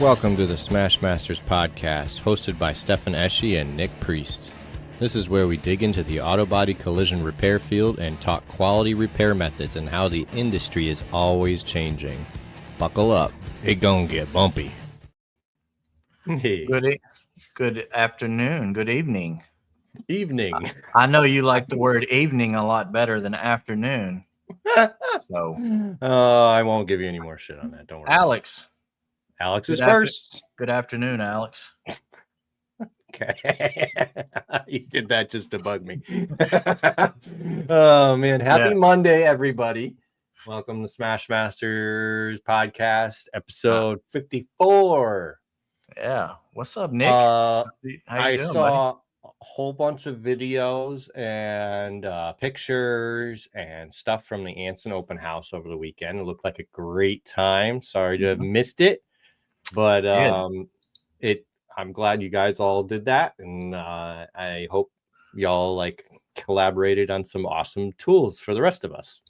Welcome to the Smash Masters podcast, hosted by Stefan Eschi and Nick Priest. This is where we dig into the auto body collision repair field and talk quality repair methods and how the industry is always changing. Buckle up, it gonna get bumpy. Hey. Good afternoon, good evening. Evening. I know you like the word evening a lot better than afternoon. So, I won't give you any more shit on that. Don't worry. Alex Alex is first. Good afternoon, Alex. Okay. You did that just to bug me. Oh, man. Happy Monday, everybody. Welcome to Smash Masters podcast, episode 54. Yeah. What's up, Nick? How you I doing, saw a whole bunch of videos and pictures and stuff from the Anson open house over the weekend. It looked like a great time. Sorry to have missed it, but I'm glad you guys all did that, and I hope y'all collaborated on some awesome tools for the rest of us.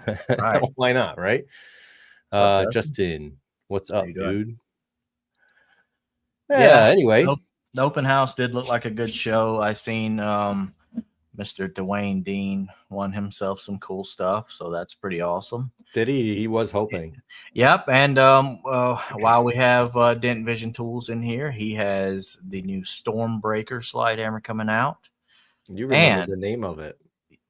Right. Why not, right? Justin, what's up, dude? Yeah, anyway. The open house did look like a good show. I seen Mr. Dwayne Dean won himself some cool stuff, so that's pretty awesome. Did he? He was hoping. Yep, and while we have Dent Vision Tools in here, he has the new Stormbreaker slide hammer coming out. You remember the name of it?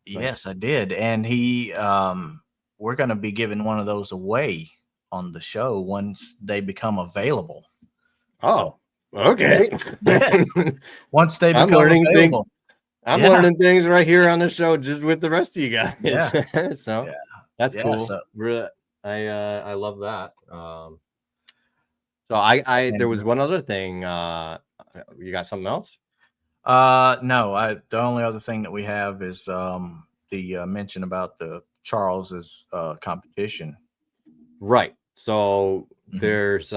Yes, I did. And he, we're going to be giving one of those away on the show once they become available. Oh, okay. Once they become available. I'm learning things right here on the show just with the rest of you guys. Yeah. So that's cool. So, really, I love that. So I there was one other thing. You got something else? No, the only other thing that we have is the mention about the Charles's competition. Right. So there's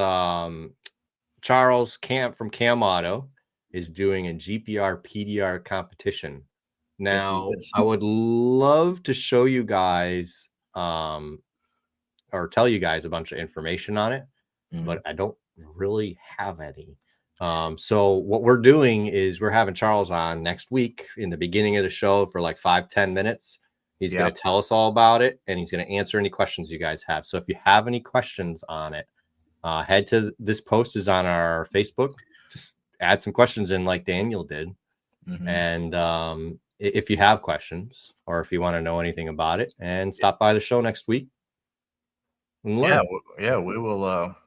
Charles Camp from Cam Auto is doing a GPR PDR competition. Now, I would love to show you guys or tell you guys a bunch of information on it, but I don't really have any. So what we're doing is we're having Charles on next week in the beginning of the show for like 5-10 minutes. He's going to tell us all about it, and he's going to answer any questions you guys have. So if you have any questions on it, head to this post is on our Facebook. Just add some questions in like Daniel did. And if you have questions or if you want to know anything about it, and stop by the show next week. We will.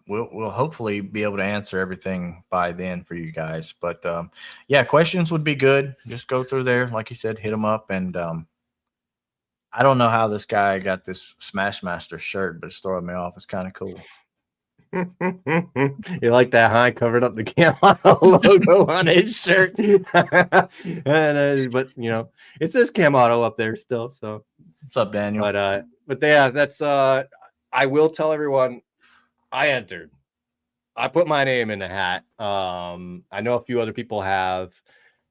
We'll hopefully be able to answer everything by then for you guys. But questions would be good. Just go through there, like you said, hit them up. And I don't know how this guy got this Smash Master shirt, but it's throwing me off. It's kind of cool. You like that, huh? I covered up the Kavanagh logo on his shirt. But you know, it says Kavanagh up there still. So what's up, Daniel? But yeah, that's I will tell everyone I entered. I put my name in the hat. I know a few other people have.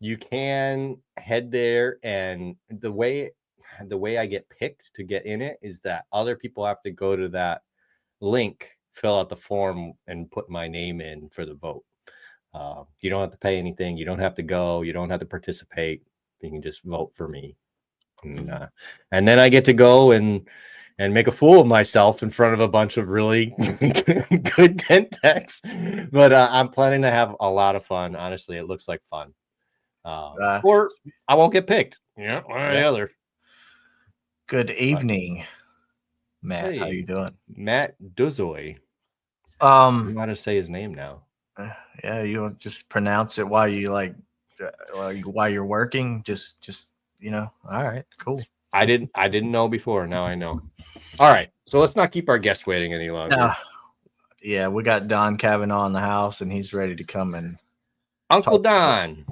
You can head there, and the way I get picked to get in it is that other people have to go to that link, fill out the form, and put my name in for the vote. You don't have to pay anything. You don't have to go. You don't have to participate. You can just vote for me. And then I get to go and make a fool of myself in front of a bunch of really good dent techs. But I'm planning to have a lot of fun. Honestly, it looks like fun. Or I won't get picked. Yeah, one or the other. Good evening, Matt. Hey, how you doing? Matt Duzoy. I don't know how to say his name now. Yeah, you don't just pronounce it while you while you're working. Just all right, cool. I didn't know before. Now I know. All right, so let's not keep our guests waiting any longer. Yeah, we got Don Kavanagh in the house, and he's ready to come in. Uncle Don.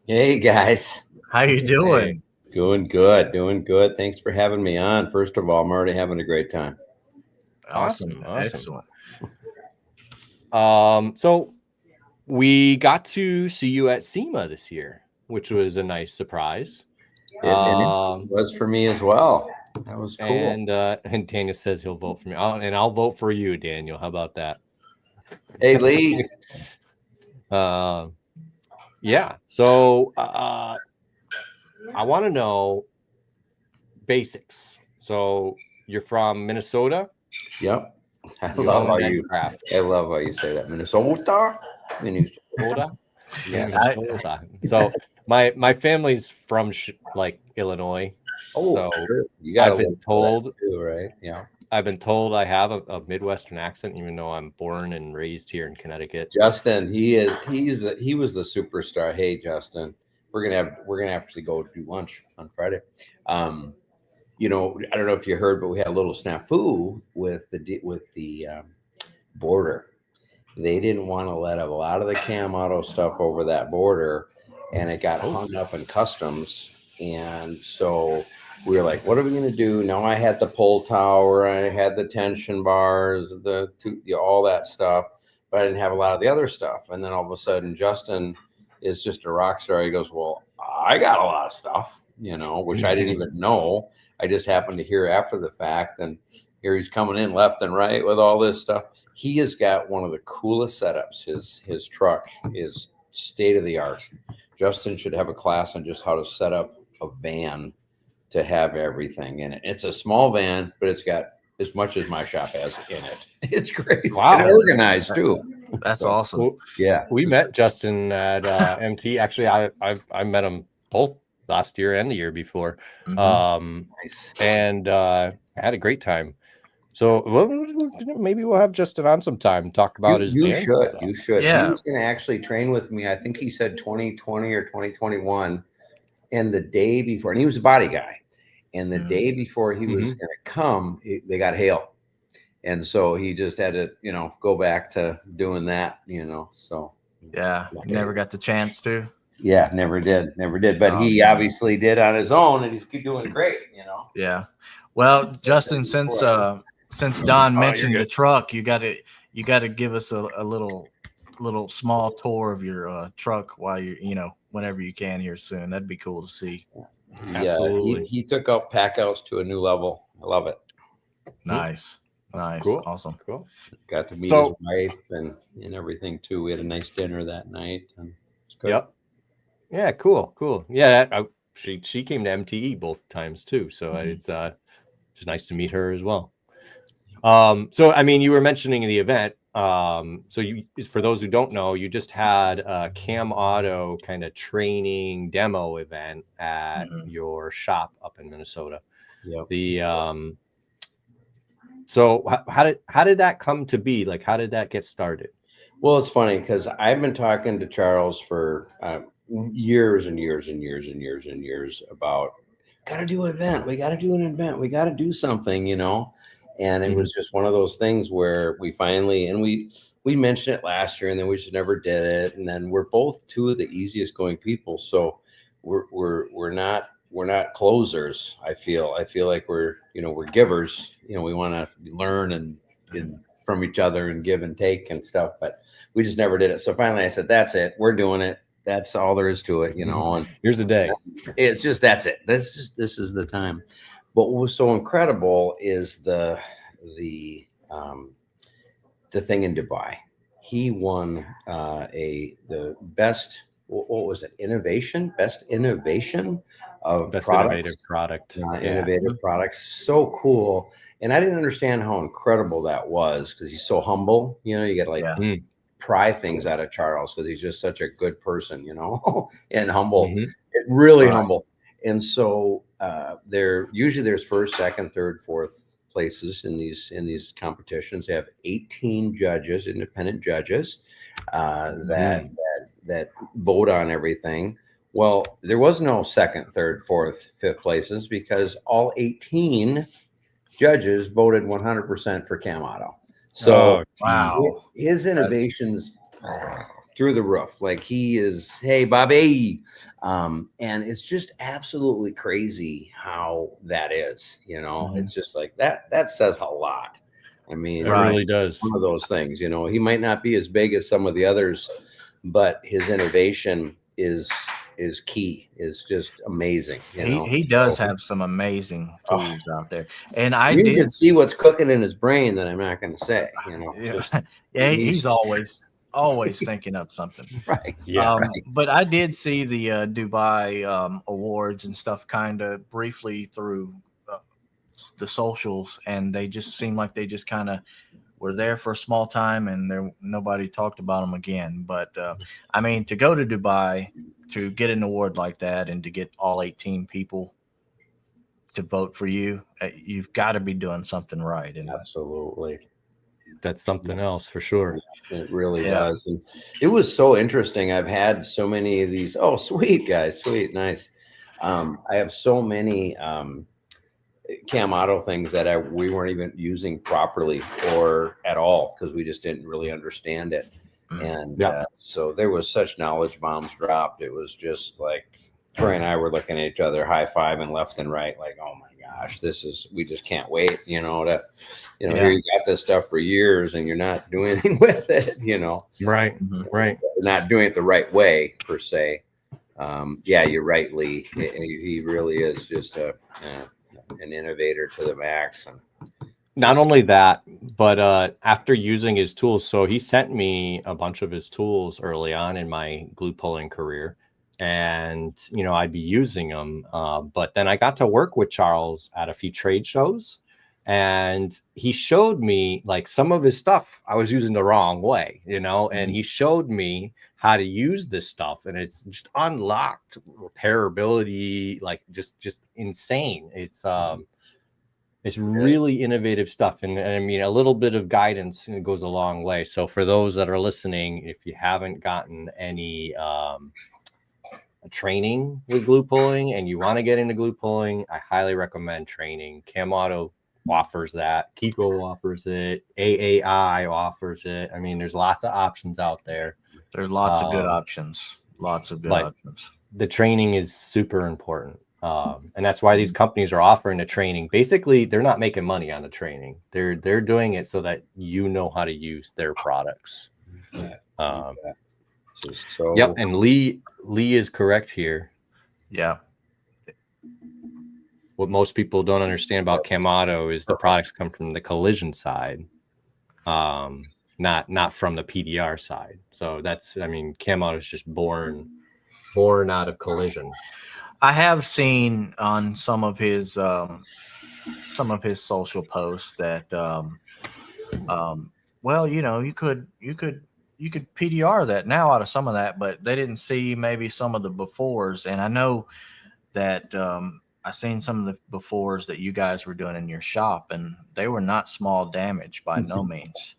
Hey guys, how you doing? Hey. Doing good. Thanks for having me on. First of all, I'm already having a great time. Awesome. Excellent. So we got to see you at SEMA this year, which was a nice surprise. It was for me as well. That was cool. And Daniel says he'll vote for me. I'll vote for you, Daniel. How about that? Hey, Lee. Yeah. So I want to know basics. So you're from Minnesota? Yep. I You love own how that you. craft. I love how you say that. Minnesota. Minnesota? Yeah. Minnesota. So my family's from like Illinois. Oh, So sure. You got I've been told too, right? Yeah. I've been told I have a Midwestern accent, even though I'm born and raised here in Connecticut. Justin, he was the superstar. Hey, Justin, we're gonna actually go do lunch on Friday. You know, I don't know if you heard, but we had a little snafu with the border. They didn't want to let a lot of the Cam Auto stuff over that border, and it got hung up in customs. And so we were like, what are we going to do? Now I had the pull tower, I had the tension bars, all that stuff, but I didn't have a lot of the other stuff. And then all of a sudden, Justin is just a rock star. He goes, well, I got a lot of stuff, you know, which I didn't even know. I just happened to hear after the fact. And here he's coming in left and right with all this stuff. He has got one of the coolest setups. His truck is state of the art. Justin should have a class on just how to set up a van to have everything in it. It's a small van, but it's got as much as my shop has in it. It's crazy. Wow. And organized too. That's awesome. Well, yeah. We met Justin at MT. Actually, I met him both last year and the year before. Nice. And I had a great time. So maybe we'll have Justin on sometime, talk about his You van should. setup. You should. Yeah. He was going to actually train with me. I think he said 2020 or 2021. And the day before, and he was a body guy. And the day before he was going to come, they got hail. And so he just had to, you know, go back to doing that, you know. So yeah, never got the chance to. Yeah, never did. But he obviously did on his own, and he's doing great, you know. Yeah. Well, Justin, since Don mentioned the truck, you got to give us a little small tour of your truck while whenever you can here soon. That'd be cool to see. Absolutely. He took out pack outs to a new level. I love it. Nice. Cool. Awesome. Cool. Got to meet his wife and everything too. We had a nice dinner that night. And it's good. Yep. Yeah. Cool. Yeah. She came to MTE both times too. So it's nice to meet her as well. So I mean, you were mentioning the event. So you, for those who don't know, you just had a Cam Auto kind of training demo event at your shop up in Minnesota. Yep. The so how did that come to be? Like, how did that get started? Well, it's funny because I've been talking to Charles for years and years about got to do an event. We got to do an event. We got to do something, you know. And it was just one of those things where we finally, and we mentioned it last year, and then we just never did it. And then we're both two of the easiest going people, so we're not closers. I feel like we're givers. You know, we want to learn and from each other and give and take and stuff, but we just never did it. So finally, I said, "That's it. We're doing it. That's all there is to it." You know, and here's the day. It's just that's it. This is the time. But what was so incredible is the thing in Dubai. He won the best. What was it? Best innovation of best products. Innovative product. Innovative products. So cool. And I didn't understand how incredible that was because he's so humble. You know, you got to pry things out of Charles because he's just such a good person, you know, and humble. Really humble. And so there's first, second, third, fourth places in these competitions. They have 18 judges, independent judges, that vote on everything. Well, there was no second, third, fourth, fifth places because all 18 judges voted 100% for Cam Auto. So wow, his innovations through the roof. Like he is, hey, Bobby. And it's just absolutely crazy how that is, you know, it's just like that says a lot. I mean, it really does. One of those things, you know, he might not be as big as some of the others, but his innovation is is key, is just amazing. He does have some amazing tools out there, and you should see what's cooking in his brain that I'm not going to say. He's always thinking up something. Right. Yeah. But I did see the Dubai awards and stuff kind of briefly through the socials, and they just seemed like they just kind of were there for a small time, and nobody talked about them again. But I mean, to go to Dubai to get an award like that and to get all 18 people to vote for you, you've got to be doing something right. And absolutely, that's something else for sure. It really does. And it was so interesting. I've had so many of these. Oh, sweet guys, sweet, nice. I have so many Cam Auto things that we weren't even using properly or at all because we just didn't really understand it. And so there was such knowledge bombs dropped. It was just like Troy and I were looking at each other, high-fiving left and right, like, oh my gosh, we just can't wait, here you got this stuff for years and you're not doing anything with it, Right. Not doing it the right way per se. You're right, Lee. He really is just an innovator to the max. And not only that, but after using his tools, so he sent me a bunch of his tools early on in my glue pulling career, and I'd be using them. But then I got to work with Charles at a few trade shows, and he showed me like some of his stuff I was using the wrong way, and he showed me how to use this stuff, and it's just unlocked repairability, like just insane. It's really innovative stuff. And I mean, a little bit of guidance goes a long way. So for those that are listening, if you haven't gotten any training with glue pulling and you want to get into glue pulling, I highly recommend training. Cam Auto offers that. Kiko offers it. AAI offers it. I mean, there's lots of options out there. There's lots of good options. Lots of good options. The training is super important. And that's why these companies are offering the training. Basically, they're not making money on the training. They're doing it so that you know how to use their products. Yep. And Lee is correct here. Yeah. What most people don't understand about Cam Auto is the products come from the collision side, not from the PDR side. So Cam Auto is just born out of collision. I have seen on some of his social posts that you could PDR that now out of some of that, but they didn't see maybe some of the befores. And I know that I seen some of the befores that you guys were doing in your shop, and they were not small damage by no means.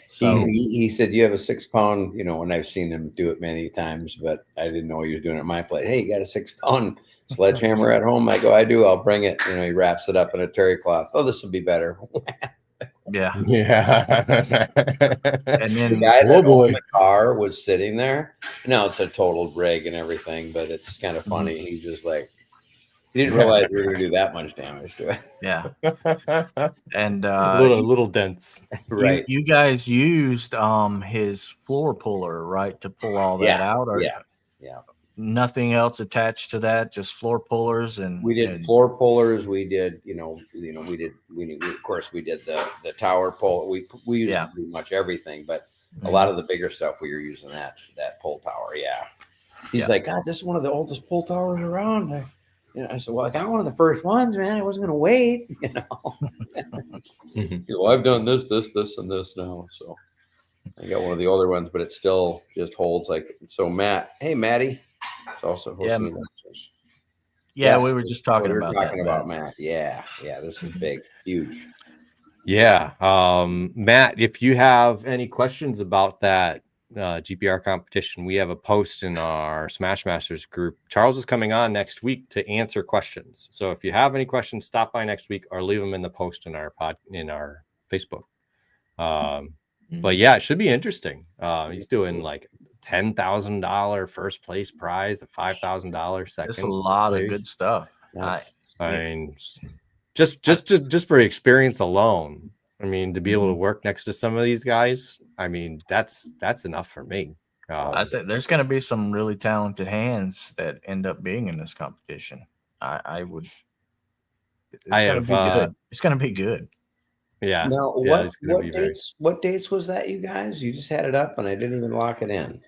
So he said, you have a 6 pound, and I've seen him do it many times, but I didn't know he was doing it at my place. Hey, you got a 6 pound sledgehammer at home? I go, I do. I'll bring it. He wraps it up in a terry cloth. Oh, this will be better. Yeah. And then the guy that owned the car was sitting there. No, it's a total rig and everything, but it's kind of funny. He just he didn't realize we were going to do that much damage to it. Yeah. And little dents. Right. You guys used his floor puller, right, to pull all that out? Or yeah. Nothing else attached to that, just floor pullers. And we did floor pullers. We did, of course we did the tower pull. We used pretty much everything, but a lot of the bigger stuff we were using that pull tower. Yeah. He's like, God, this is one of the oldest pull towers around. I said, well, I got one of the first ones, man. I wasn't going to wait, Well, I've done this, and this now. So I got one of the older ones, but it still just holds so Matt. Hey, Matty. It's also hosting yes, we were just talking about Matt. Yeah. This is big, huge. Yeah. Matt, if you have any questions about that GPR competition, we have a post in our Smash Masters group. Charles is coming on next week to answer questions. So if you have any questions, stop by next week or leave them in the post in our Facebook. But yeah, it should be interesting. He's doing $10,000 first place prize, a $5,000 second. That's a lot of good stuff. Just for experience alone. I mean, to be able to work next to some of these guys, I mean, that's enough for me. I think there's going to be some really talented hands that end up being in this competition. I would. It's going to be good. It's going to be good. Yeah. Now, yeah, what dates was that, you guys? You just had it up and I didn't even lock it in.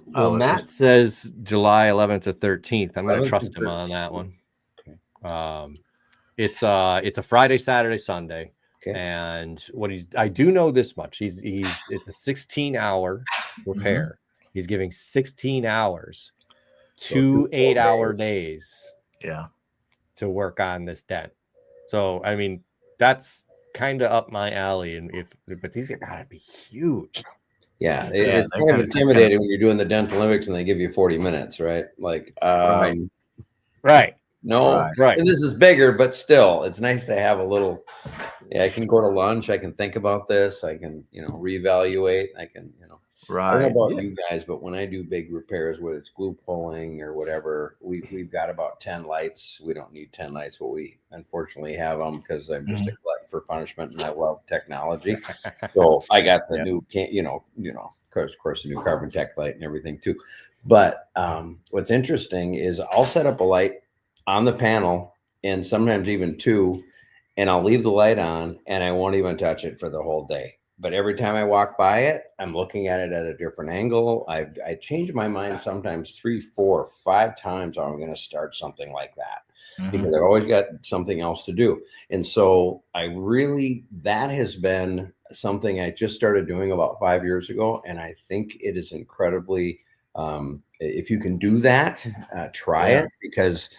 Well, Matt says July 11th to 13th. I'm going to trust him on that one. Okay. It's a Friday, Saturday, Sunday. Okay. And I do know this much. It's a 16-hour repair. He's giving 16 hours, 2 8-hour days. Yeah. To work on this dent. So, I mean, that's kind of up my alley. But these are gotta be huge. Yeah, it's kind of intimidating when you're doing the Dental Olympics and they give you 40 minutes, right? Like, right. No, right. And this is bigger, but still, it's nice to have a little. Yeah, I can go to lunch. I can think about this. I can, reevaluate. I can, I don't know about you guys, but when I do big repairs, whether it's glue pulling or whatever, we've got about 10 lights. We don't need 10 lights, but we unfortunately have them because I'm just a glutton for punishment and I love technology. So I got the new, of course, the new carbon tech light and everything too. But what's interesting is I'll set up a light on the panel and sometimes even two, and I'll leave the light on and I won't even touch it for the whole day. But every time I walk by it, I'm looking at it at a different angle. I change my mind sometimes 3, 4, 5 times I'm going to start something like that because I've always got something else to do. And so that has been something I just started doing about 5 years ago. And I think it is incredibly, if you can do that, try it, because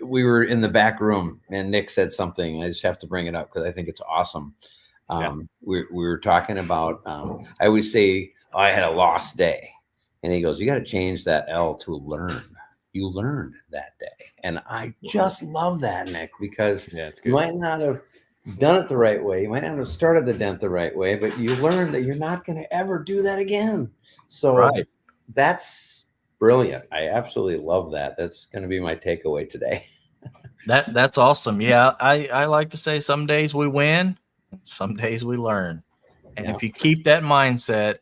we were in the back room and Nick said something. I just have to bring it up because I think it's awesome. We were talking about, I always say, I had a lost day. And he goes, you got to change that L to learn. You learned that day. And I just love that, Nick, because you might not have done it the right way. You might not have started the dent the right way, but you learned that you're not going to ever do that again. So that's brilliant. I absolutely love that. That's going to be my takeaway today. That's awesome. Yeah. I like to say some days we win. Some days we learn, and if you keep that mindset,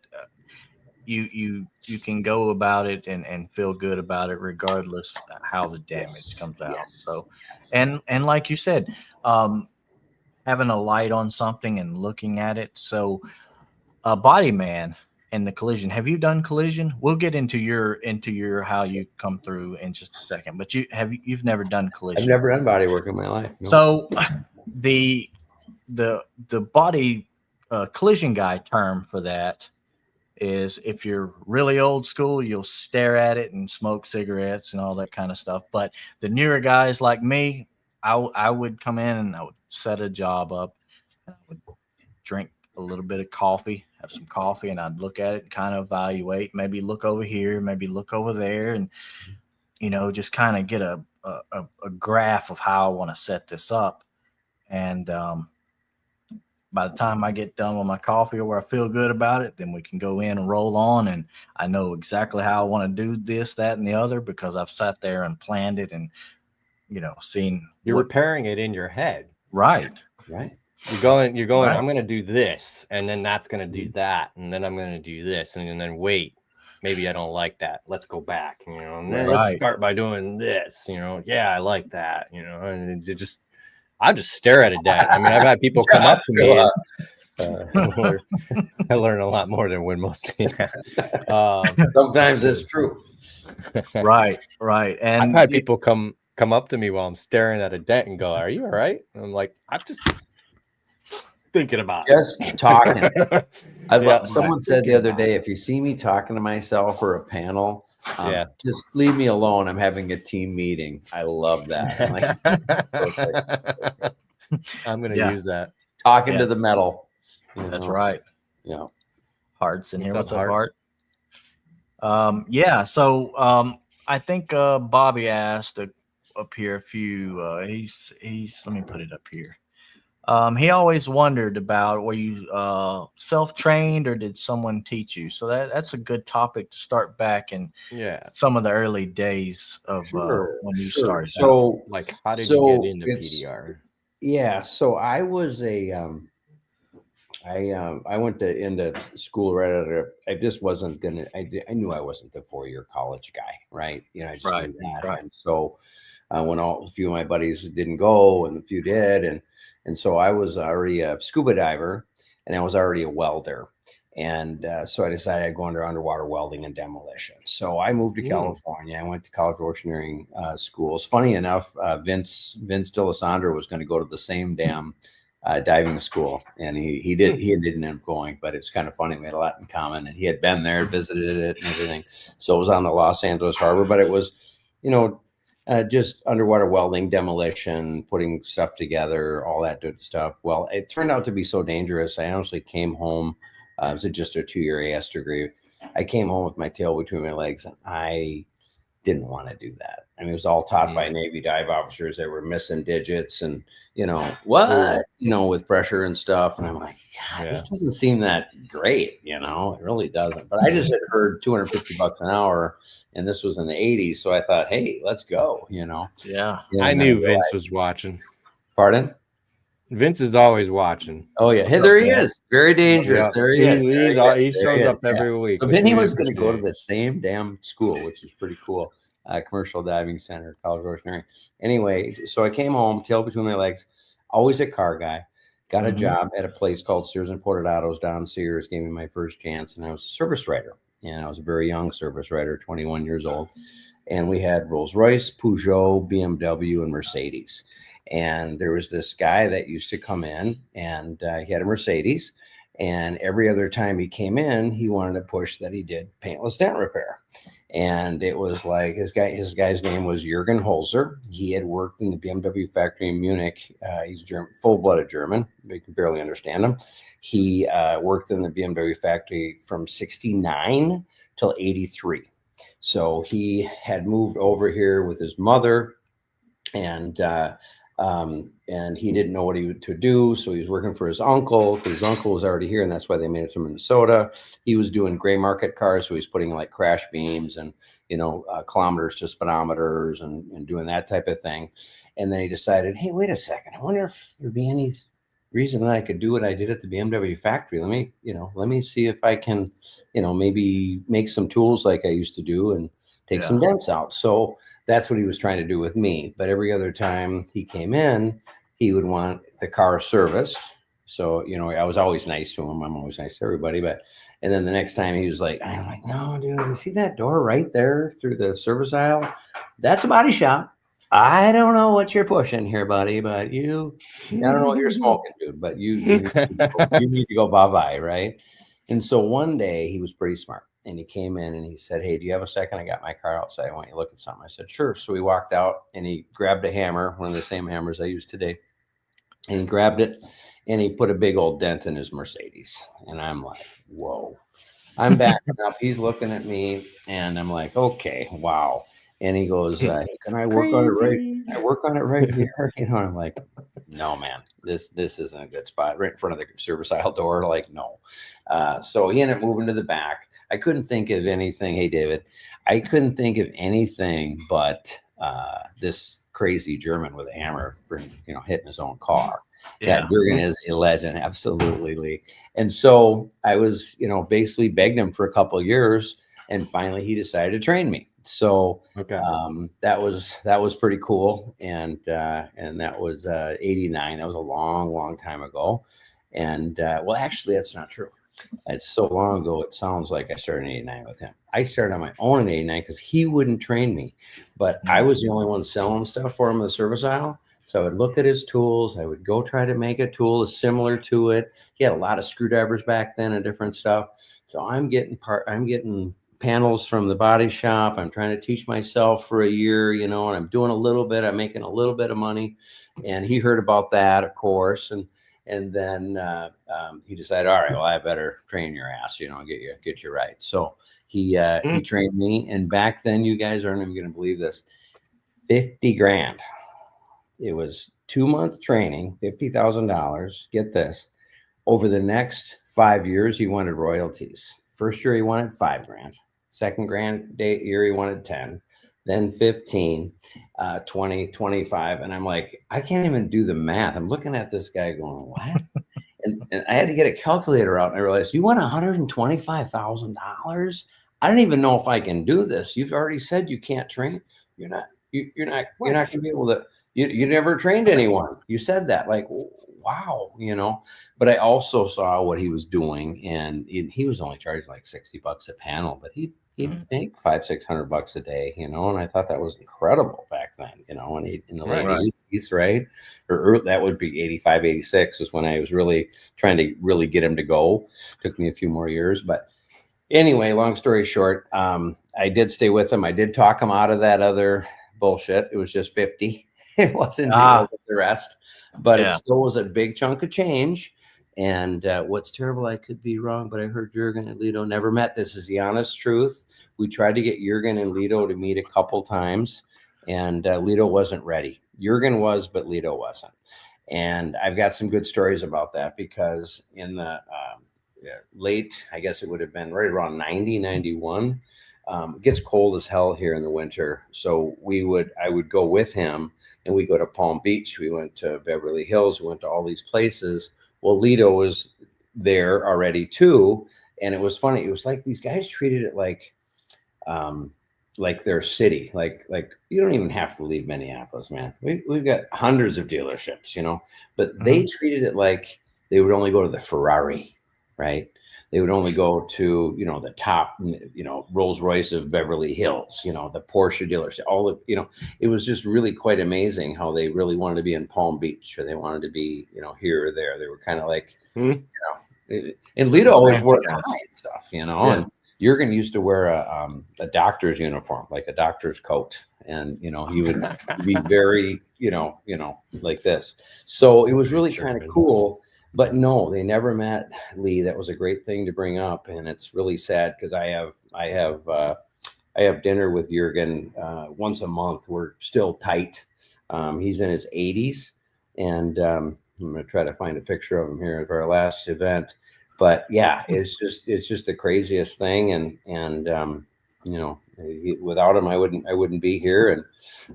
you can go about it and feel good about it, regardless of how the damage comes out. So, and like you said, having a light on something and looking at it. So, Body Man and the collision. Have you done collision? We'll get into your how you come through in just a second. But you've never done collision. I've never done body work in my life. No. So, the body collision guy term for that is, if you're really old school, you'll stare at it and smoke cigarettes and all that kind of stuff. But the newer guys like me, I would come in and I would set a job up and I would drink a little bit of coffee, have some coffee, and I'd look at it and kind of evaluate, maybe look over here, maybe look over there, and just kind of get a graph of how I want to set this up. And by the time I get done with my coffee or where I feel good about it, then we can go in and roll on. And I know exactly how I want to do this, that, and the other, because I've sat there and planned it and, seen. You're repairing it in your head. Right. You're going, right. I'm going to do this, and then that's going to do that. And then I'm going to do this. And then wait, maybe I don't like that. Let's go back, and then let's start by doing this, yeah, I like that, and it just, I just stare at a dent. I mean, I've had people come up to me. I learn a lot more than when most sometimes it's true. Right. And I've had people come up to me while I'm staring at a dent and go, "Are you all right?" And I'm like, "I'm just thinking about just talking." Someone said the other day, if you see me talking to myself or a panel, just leave me alone. I'm having a team meeting. I love that. I'm like, I'm going to use that. Talking to the metal. That's right. Yeah. Heart's in here. What's up, Hart? So I think Bobby asked up here a few. He's let me put it up here. He always wondered about, were you self-trained or did someone teach you? So that's a good topic to start back in some of the early days of when you started. So, like, how did you get into PDR? Yeah, so I was I went into school right out of. I just wasn't gonna. I knew I wasn't the 4-year college guy, right? You know, I just knew that, and so when a few of my buddies didn't go, and a few did, and so I was already a scuba diver, and I was already a welder, and so I decided I'd go into underwater welding and demolition. So I moved to California. I went to College of Oceaneering schools. Funny enough, Vince D'Alessandro was going to go to the same damn diving school, and he didn't end up going, but it's kind of funny. We had a lot in common, and he had been there, visited it, and everything. So it was on the Los Angeles Harbor, but it was, just underwater welding, demolition, putting stuff together, all that good stuff. Well, it turned out to be so dangerous. I honestly came home. It was just a 2-year AS degree. I came home with my tail between my legs, and I didn't want to do that. I mean, it was all taught by Navy dive officers that were missing digits and, with pressure and stuff. And I'm like, God, this doesn't seem that great. It really doesn't. But I just had heard $250 an hour, and this was in the 80s. So I thought, hey, let's go, Yeah. I knew Vince was watching. Pardon? Vince is always watching. Oh, yeah. Hey, there he is. Very dangerous. There he is. He shows up every week. So Vinny was going to go to the same damn school, which is pretty cool. Commercial Diving Center, College of Oceaneering. Anyway, so I came home, tail between my legs, always a car guy. Got a job at a place called Sears and Portadatos. Don Sears gave me my first chance, and I was a service writer. And I was a very young service writer, 21 years old. And we had Rolls-Royce, Peugeot, BMW, and Mercedes. And there was this guy that used to come in, and he had a Mercedes. And every other time he came in, he wanted to push that he did paintless dent repair. And it was like his guy's name was Jürgen Holzer. He had worked in the BMW factory in Munich. He's German, full-blooded German. You can barely understand him. He worked in the BMW factory from 69 till 83. So he had moved over here with his mother, and he didn't know what he would to do. So he was working for his uncle, because his uncle was already here, and that's why they made it to Minnesota. He was doing gray market cars. So he's putting like crash beams and, kilometers to speedometers and doing that type of thing. And then he decided, hey, wait a second. I wonder if there'd be any reason that I could do what I did at the BMW factory. Let me see if I can, maybe make some tools like I used to do and take some dents out. So that's what he was trying to do with me. But every other time he came in, he would want the car serviced. So, I was always nice to him. I'm always nice to everybody. And then the next time he was like, I'm like, no, dude, you see that door right there through the service aisle? That's a body shop. I don't know what you're pushing here, buddy, but I don't know what you're smoking, dude, but you need to go bye-bye, right? And so one day he was pretty smart. And he came in and he said, hey, do you have a second? I got my car outside. I want you to look at something. I said, sure. So we walked out, and he grabbed a hammer, one of the same hammers I use today. And he grabbed it, and he put a big old dent in his Mercedes. And I'm like, whoa. I'm backing up. He's looking at me, and I'm like, okay, wow. And he goes, hey, can I work on it right? Can I work on it right here? I'm like, no, man, this isn't a good spot. Right in front of the service aisle door. Like, no. So he ended up moving to the back. I couldn't think of anything. Hey, David, I couldn't think of anything but this crazy German with a hammer for, hitting his own car. Yeah. That Jürgen is a legend. Absolutely, Lee. And so I was, basically begged him for a couple of years, and finally he decided to train me. So that was pretty cool. And that was 89. That was a long, long time ago. And well, actually, that's not true. It's so long ago, it sounds like I started in 89 with him. I started on my own in 89 because he wouldn't train me. But I was the only one selling stuff for him in the service aisle. So I would look at his tools. I would go try to make a tool similar to it. He had a lot of screwdrivers back then and different stuff. So I'm getting panels from the body shop. I'm trying to teach myself for a year, and I'm doing a little bit. I'm making a little bit of money. And he heard about that, of course. And then he decided, all right, well, I better train your ass, get you right. So he trained me. And back then, you guys aren't even going to believe this, $50,000. It was 2-month training, $50,000. Get this. Over the next 5 years, he wanted royalties. First year, he wanted $5,000. Second year, he wanted 10. Then 15, 20, 25. And I'm like, I can't even do the math. I'm looking at this guy going, what? And And I had to get a calculator out, and I realized, you want $125,000? I don't even know if I can do this. You've already said you can't train. You're not going to be able to. You never trained anyone. You said that. Like, wow, But I also saw what he was doing, and he was only charging like $60 a panel, but he'd make $500-600 a day, and I thought that was incredible back then, in the late 80s, right? Or that would be 85, 86 is when I was really trying to really get him to go. Took me a few more years, but anyway, long story short, I did stay with him. I did talk him out of that other bullshit. It was just 50. It wasn't the rest, but it still was a big chunk of change. And what's terrible, I could be wrong, but I heard Jurgen and Lido never met. This is the honest truth. We tried to get Jurgen and Lido to meet a couple times, and Lido wasn't ready. Jurgen was, but Lido wasn't. And I've got some good stories about that, because in the late, I guess it would have been right around 90, 91, it gets cold as hell here in the winter. So I would go with him, and we go to Palm Beach. We went to Beverly Hills. We went to all these places. Well, Lido was there already too. And it was funny. It was like these guys treated it like their city. Like you don't even have to leave Minneapolis, man. We've got hundreds of dealerships, but they treated it like they would only go to the Ferrari, right? They would only go to, the top, Rolls Royce of Beverly Hills, the Porsche dealership, it was just really quite amazing how they really wanted to be in Palm Beach, or they wanted to be, here or there. They were kind of like, and Lido always wore tie and stuff, and Jurgen used to wear a doctor's uniform, like a doctor's coat. And, he would be very, like this. So it was really kind of cool. But no, they never met, Lee. That was a great thing to bring up, and it's really sad, because I have dinner with Jurgen once a month. We're still tight. He's in his 80s, and I'm going to try to find a picture of him here at our last event. But yeah, it's just the craziest thing, and without him, I wouldn't be here, and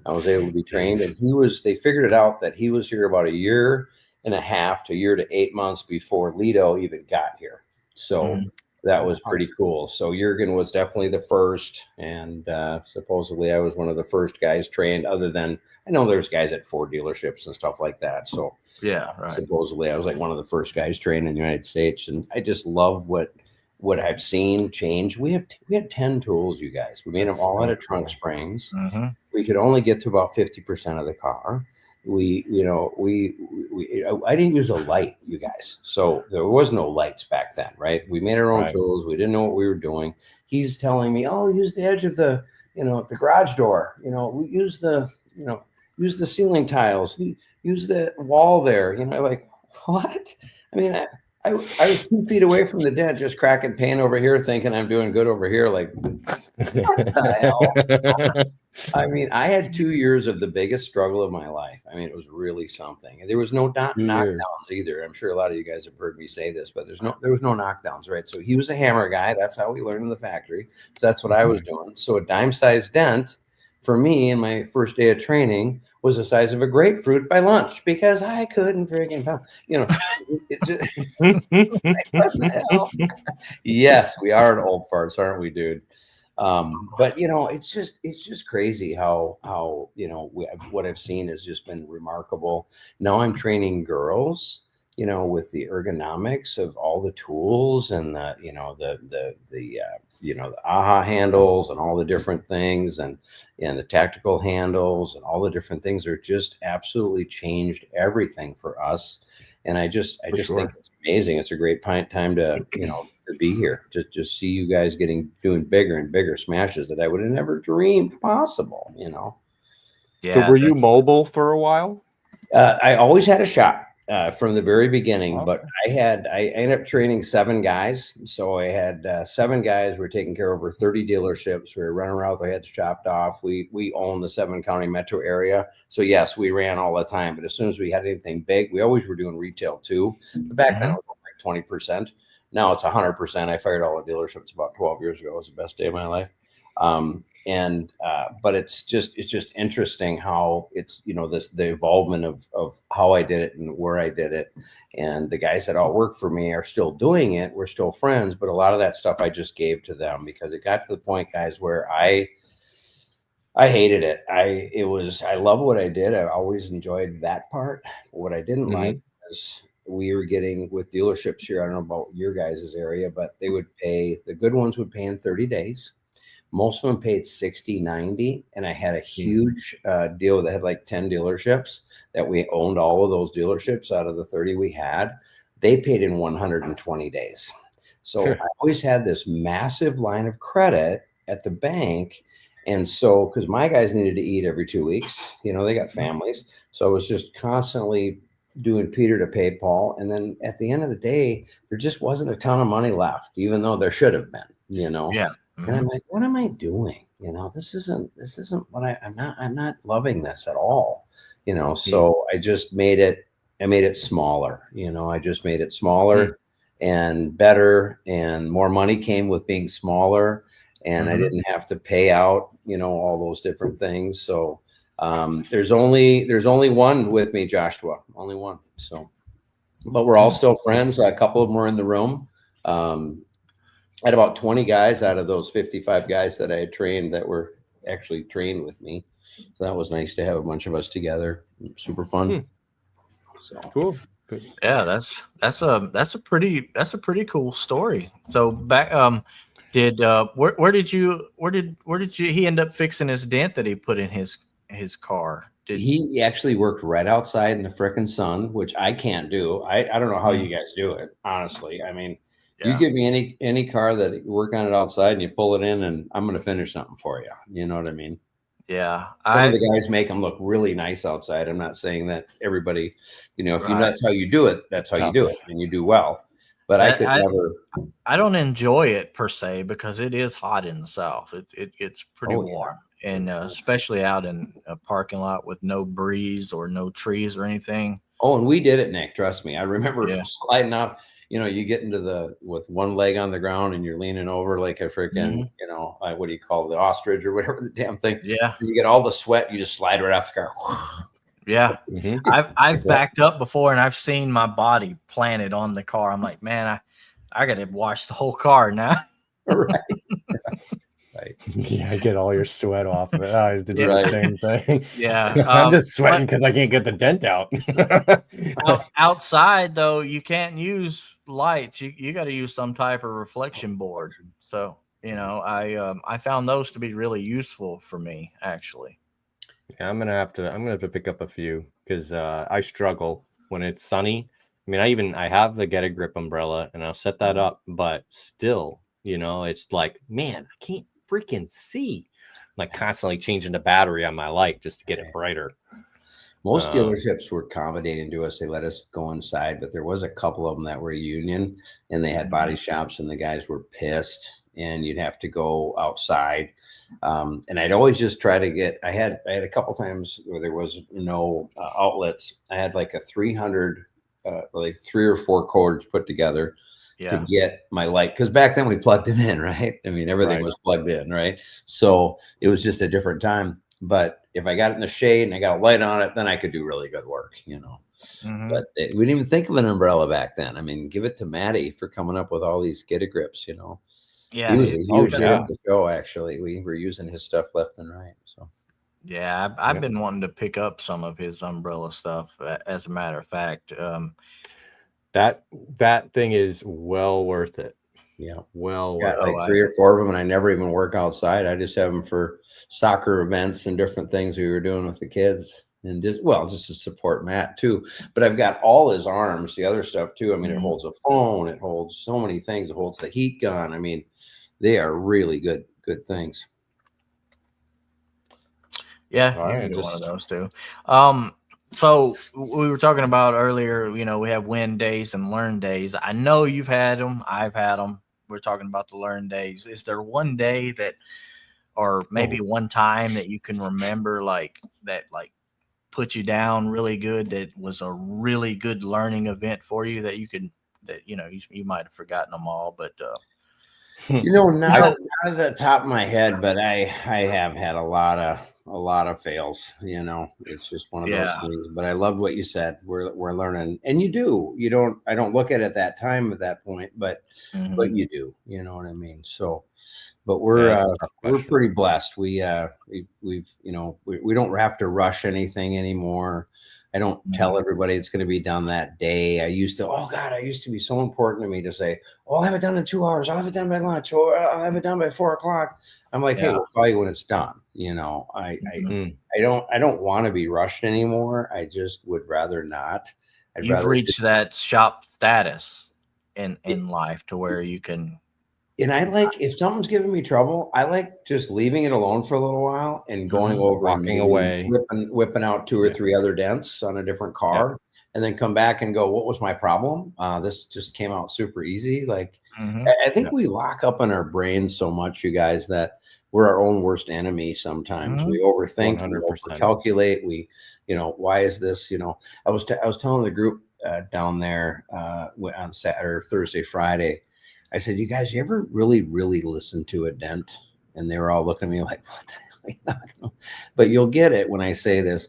I was able to be trained. And they figured it out that he was here about a year and a half to a year to 8 months before Lido even got here. So that was pretty cool. So Jurgen was definitely the first, and supposedly I was one of the first guys trained, other than, I know there's guys at Ford dealerships and stuff like that. So supposedly I was like one of the first guys trained in the United States. And I just love what I've seen change. We had 10 tools, you guys. We made them all out of trunk springs. We could only get to about 50% of the car. I didn't use a light, you guys. So there was no lights back then, right? We made our own tools. We didn't know what we were doing. He's telling me, oh, use the edge of the garage door. We use the ceiling tiles. Use the wall there. Like, what? I mean, I was 2 feet away from the dent, just cracking paint over here, thinking I'm doing good over here. Like, what the hell? I mean, I had 2 years of the biggest struggle of my life. I mean, it was really something. And there was no knockdowns either. I'm sure a lot of you guys have heard me say this, but there was no knockdowns, right? So he was a hammer guy. That's how we learned in the factory. So that's what I was doing. So a dime-sized dent for me in my first day of training was the size of a grapefruit by lunch, because I couldn't freaking pound. It's just what the hell? Yes, we are an old farts, aren't we, dude? But it's just crazy how what I've seen has just been remarkable. Now I'm training girls, with the ergonomics of all the tools, and the AHA handles and all the different things, and the tactical handles and all the different things are just absolutely changed everything for us. And I just think it's amazing. It's a great time to to be here, to just see you guys doing bigger and bigger smashes that I would have never dreamed possible. Yeah. So were you mobile for a while? I always had a shop from the very beginning, but I ended up training 7 guys. So I had 7 guys. We were taking care of over 30 dealerships. We were running around with our heads chopped off. We own the 7-county metro area. So yes, we ran all the time. But as soon as we had anything big, we always were doing retail too. But back then it was like 20%. Now it's 100%. I fired all the dealerships about 12 years ago. It was the best day of my life. But it's just interesting how it's, the involvement of how I did it and where I did it. And the guys that all work for me are still doing it. We're still friends, but a lot of that stuff I just gave to them because it got to the point, guys, where I hated it. I love what I did. I always enjoyed that part. What I didn't like was we were getting with dealerships here. I don't know about your guys' area, but the good ones would pay in 30 days. Most of them paid 60, 90. And I had a huge deal that had like 10 dealerships that we owned all of those dealerships out of the 30 we had. They paid in 120 days. So I always had this massive line of credit at the bank. And so, because my guys needed to eat every 2 weeks, they got families. So I was just constantly doing Peter to pay Paul. And then at the end of the day, there just wasn't a ton of money left, even though there should have been, Yeah. And I'm like, what am I doing? This isn't what I'm not loving this at all, so I just made it smaller, I just made it smaller and better, and more money came with being smaller, and I didn't have to pay out, all those different things. So there's only one with me, Joshua, only one. So, but we're all still friends. A couple of them were in the room. I had about 20 guys out of those 55 guys that I had trained that were actually trained with me. So that was nice to have a bunch of us together. Super fun. So cool. Yeah, that's a pretty cool story. So back where did he end up fixing his dent that he put in his car? He actually worked right outside in the frickin' sun, which I can't do. I don't know how you guys do it, honestly. I mean, you give me any car that you work on it outside and you pull it in, and I'm going to finish something for you. You know what I mean? Yeah. Some of the guys make them look really nice outside. I'm not saying that everybody, if that's how you do it, that's how you do it, and you do well. But I don't enjoy it per se because it is hot in the South. It's pretty warm, and especially out in a parking lot with no breeze or no trees or anything. Oh, and we did it, Nick. Trust me. I remember sliding out. You get into with one leg on the ground and you're leaning over like a freaking, what do you call the ostrich or whatever the damn thing. Yeah. You get all the sweat. You just slide right off the car. Yeah. I've backed up before and I've seen my body planted on the car. I'm like, man, I got to wash the whole car now. Right. Yeah, get all your sweat off of it. I did the same thing. Yeah. I'm just sweating because I can't get the dent out. Outside, though, you can't use lights. You got to use some type of reflection board. So, I found those to be really useful for me, actually. Yeah, I'm gonna have to pick up a few because I struggle when it's sunny. I mean, I have the Get a Grip umbrella and I'll set that up, but still, it's like, man, I can't freaking see. I'm like constantly changing the battery on my light just to get it brighter. Most dealerships were accommodating to us. They let us go inside, but there was a couple of them that were union and they had body shops and the guys were pissed and you'd have to go outside. And I'd always just try to get, I had a couple times where there was no outlets. I had like a 300, like 3 or 4 cords put together to get my light. Cause back then we plugged it in, right? I mean, everything was plugged in, right? So it was just a different time. But if I got it in the shade and I got a light on it, then I could do really good work, But we didn't even think of an umbrella back then. I mean, give it to Maddie for coming up with all these Get a Grips, Yeah, he was a huge hit of the show. Actually, we were using his stuff left and right. So, yeah, I've been wanting to pick up some of his umbrella stuff. As a matter of fact, that thing is well worth it. Yeah, well, got like 3 or 4 of them, and I never even work outside. I just have them for soccer events and different things we were doing with the kids, and just to support Matt too. But I've got all his arms, the other stuff too. I mean, it holds a phone, it holds so many things. It holds the heat gun. I mean, they are really good things. Yeah, you can get one of those too. So we were talking about earlier, we have win days and learn days. I know you've had them. I've had them. We're talking about the learn days. Is there one day that, or maybe one time that you can remember that put you down really good, that was a really good learning event for you that you might have forgotten them all, but Not at the top of my head, but I have had a lot of fails. It's just one of those things. But I loved what you said. We're learning, and I don't look at it at that time at that point, but you do. You know what I mean? So, but we're pretty blessed. We've we don't have to rush anything anymore. I don't tell everybody it's going to be done that day. I used to be so important to me to say, oh, I'll have it done in 2 hours. I'll have it done by lunch, or I'll have it done by 4 o'clock. I'm like, hey, we'll call you when it's done. I don't want to be rushed anymore. I just would rather not. You've reached that shop status in life to where you can. And I like, if someone's giving me trouble, I like just leaving it alone for a little while and going over walking away, whipping out 2 or 3 other dents on a different car, and then come back and go, what was my problem? This just came out super easy. Like, I think we lock up in our brains so much, you guys, that we're our own worst enemy. Sometimes we overthink, 100%. We calculate. Why is this? I was telling the group down there on Saturday or Thursday, Friday. I said, you guys, you ever really, really listen to a dent? And they were all looking at me like, what the hell? But you'll get it when I say this.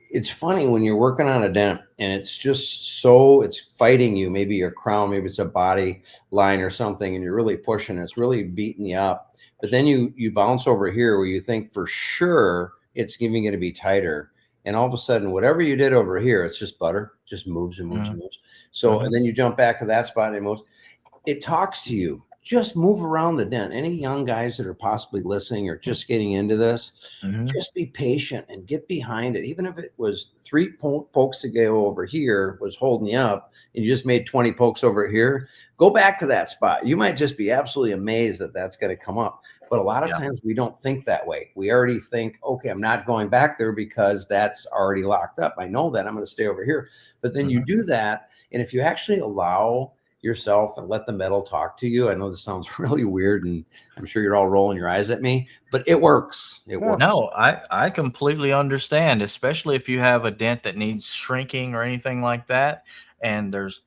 It's funny when you're working on a dent and it's just it's fighting you. Maybe your crown, maybe it's a body line or something, and you're really pushing. It's really beating you up. But then you bounce over here where you think for sure it's going to be tighter. And all of a sudden, whatever you did over here, it's just butter, just moves and moves and moves. So, and then you jump back to that spot and it moves. It talks to you. Just move around the dent. Any young guys that are possibly listening or just getting into this, just be patient and get behind it. Even if it was 3 pokes to go over here was holding you up and you just made 20 pokes over here, go back to that spot. You might just be absolutely amazed that that's going to come up. But a lot of times we don't think that way. We already think, okay, I'm not going back there because that's already locked up. I know that I'm going to stay over here. But then you do that. And if you actually allow yourself and let the metal talk to you. I know this sounds really weird and I'm sure you're all rolling your eyes at me, but it works. It works. No, I completely understand, especially if you have a dent that needs shrinking or anything like that. And there's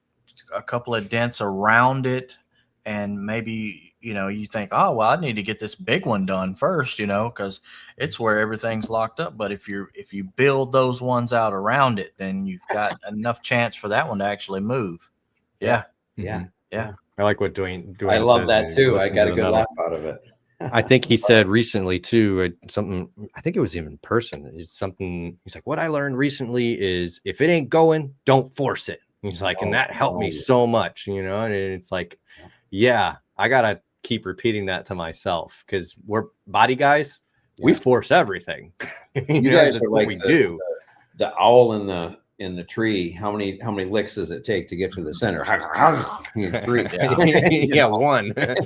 a couple of dents around it. And maybe, you think, oh, well, I need to get this big one done first, because it's where everything's locked up. But if you build those ones out around it, then you've got enough chance for that one to actually move. Yeah. I like what Dwayne I love that too. I got a good laugh out of it. I think he said recently too, something, I think it was even in person. It's something, he's like, what I learned recently is if it ain't going, don't force it. He's like, and that helped me so much, and it's like, I got to keep repeating that to myself because we're body guys. We force everything. You guys are like what we do. The owl in the tree. How many licks does it take to get to the center? 3. One. Right.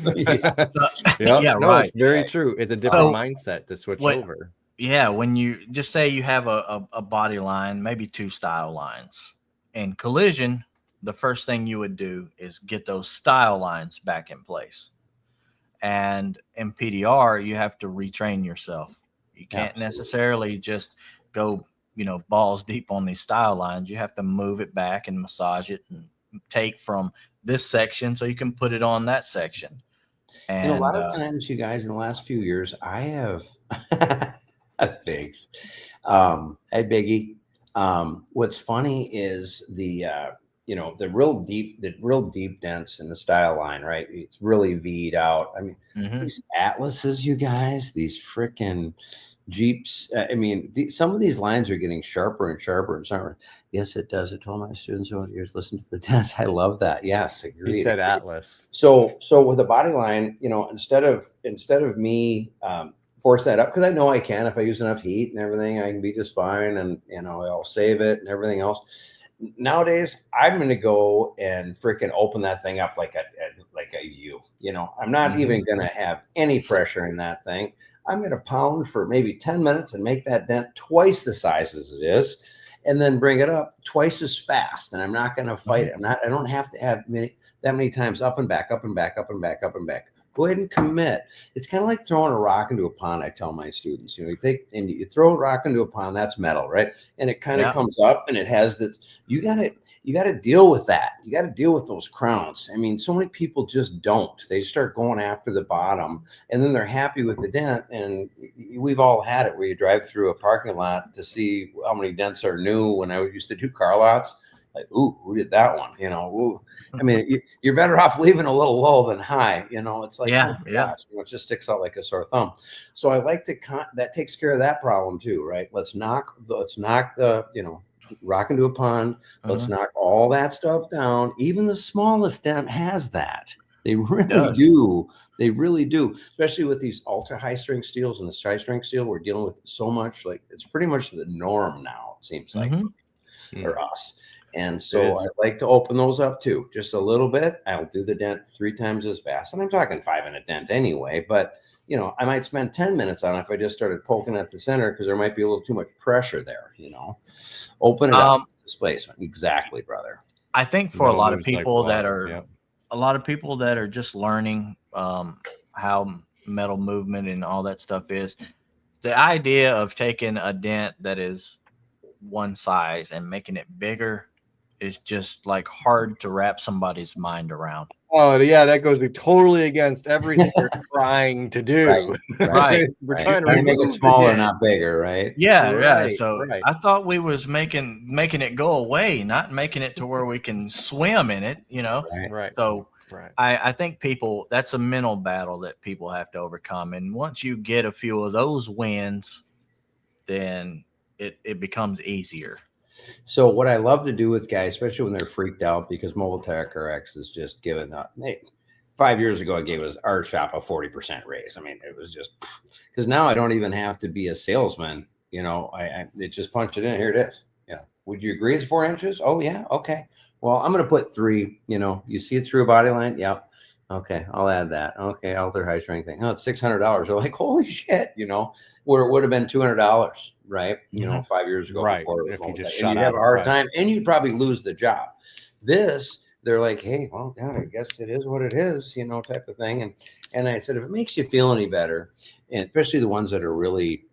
It's very true. It's a different mindset to switch over. Yeah, when you just say you have a body line, maybe 2 style lines. In collision, the first thing you would do is get those style lines back in place. And in PDR, you have to retrain yourself. You can't necessarily just go balls deep on these style lines. You have to move it back and massage it and take from this section so you can put it on that section. And a lot of times, you guys, in the last few years, I have thanks. Hey, Biggie. What's funny is the real deep dents in the style line, right? It's really V'd out. I mean, these Atlases, you guys, these freaking Jeeps. Some of these lines are getting sharper and sharper and sharper. Yes, it does. I told my students over the years, listen to the dent. I love that. Yes, agreed. He said Atlas. So with a body line, instead of me force that up, because I know I can if I use enough heat and everything, I can be just fine, and I'll save it and everything else. Nowadays, I'm going to go and freaking open that thing up like a U. I'm not even going to have any pressure in that thing. I'm going to pound for maybe 10 minutes and make that dent twice the size as it is, and then bring it up twice as fast. And I'm not going to fight it. I don't have to have that many times up and back, up and back, up and back, up and back. Go ahead and commit. It's kind of like throwing a rock into a pond. I tell my students, you throw a rock into a pond, that's metal, right? And it kind of comes up and it has this, you got to deal with that. You got to deal with those crowns. I mean, so many people just don't. They start going after the bottom and then they're happy with the dent. And we've all had it where you drive through a parking lot to see how many dents are new. When I used to do car lots, like, ooh, who did that one? Ooh. I mean, you're better off leaving a little low than high. It's like, gosh, it just sticks out like a sore thumb. So I like to, that takes care of that problem too, right? Let's knock the, rock into a pond. Let's knock all that stuff down. Even the smallest dent has that. They really do. They really do. Especially with these ultra high strength steels and the high strength steel, we're dealing with so much. Like it's pretty much the norm now. It seems like for us. And so I like to open those up too, just a little bit. I'll do the dent 3 times as fast. And I'm talking 5 in a dent anyway, but I might spend 10 minutes on it if I just started poking at the center because there might be a little too much pressure there, Open it up, displacement. Exactly, brother. I think for a lot of people that are just learning how metal movement and all that stuff is, the idea of taking a dent that is one size and making it bigger is just like hard to wrap somebody's mind around. Oh yeah, that goes totally against everything we're trying to do. Right. We're trying to make it smaller, not bigger, right? Yeah. So I thought we was making it go away, not making it to where we can swim in it, Right. So I think that's a mental battle that people have to overcome. And once you get a few of those wins, then it becomes easier. So what I love to do with guys, especially when they're freaked out because Mobile Tech RX is just giving up. Hey, 5 years ago, it gave us our shop a 40% raise. I mean, it was just because now I don't even have to be a salesman. It just punch it in. Here it is. Would you agree it's 4 inches? Oh yeah. Okay. Well, I'm going to put 3, you see it through a body line. Yep. Okay. I'll add that. Okay. Ultra high strength thing. Oh, it's $600. You're like, holy shit, where it would have been $200, right? 5 years ago. Right. Before if you just and you'd have a hard time and you'd probably lose the job. They're like, hey, well, God, I guess it is what it is, type of thing. And I said, if it makes you feel any better, and especially the ones that are really,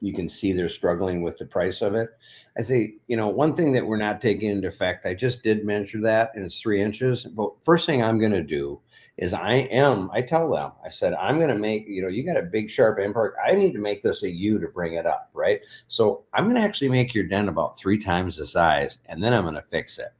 you can see they're struggling with the price of it. I say, one thing that we're not taking into effect, I just did measure that and it's 3 inches. But first thing I'm going to do is I tell them, I said, I'm going to make, you got a big sharp end part. I need to make this a U to bring it up. Right. So I'm going to actually make your dent about 3 times the size and then I'm going to fix it.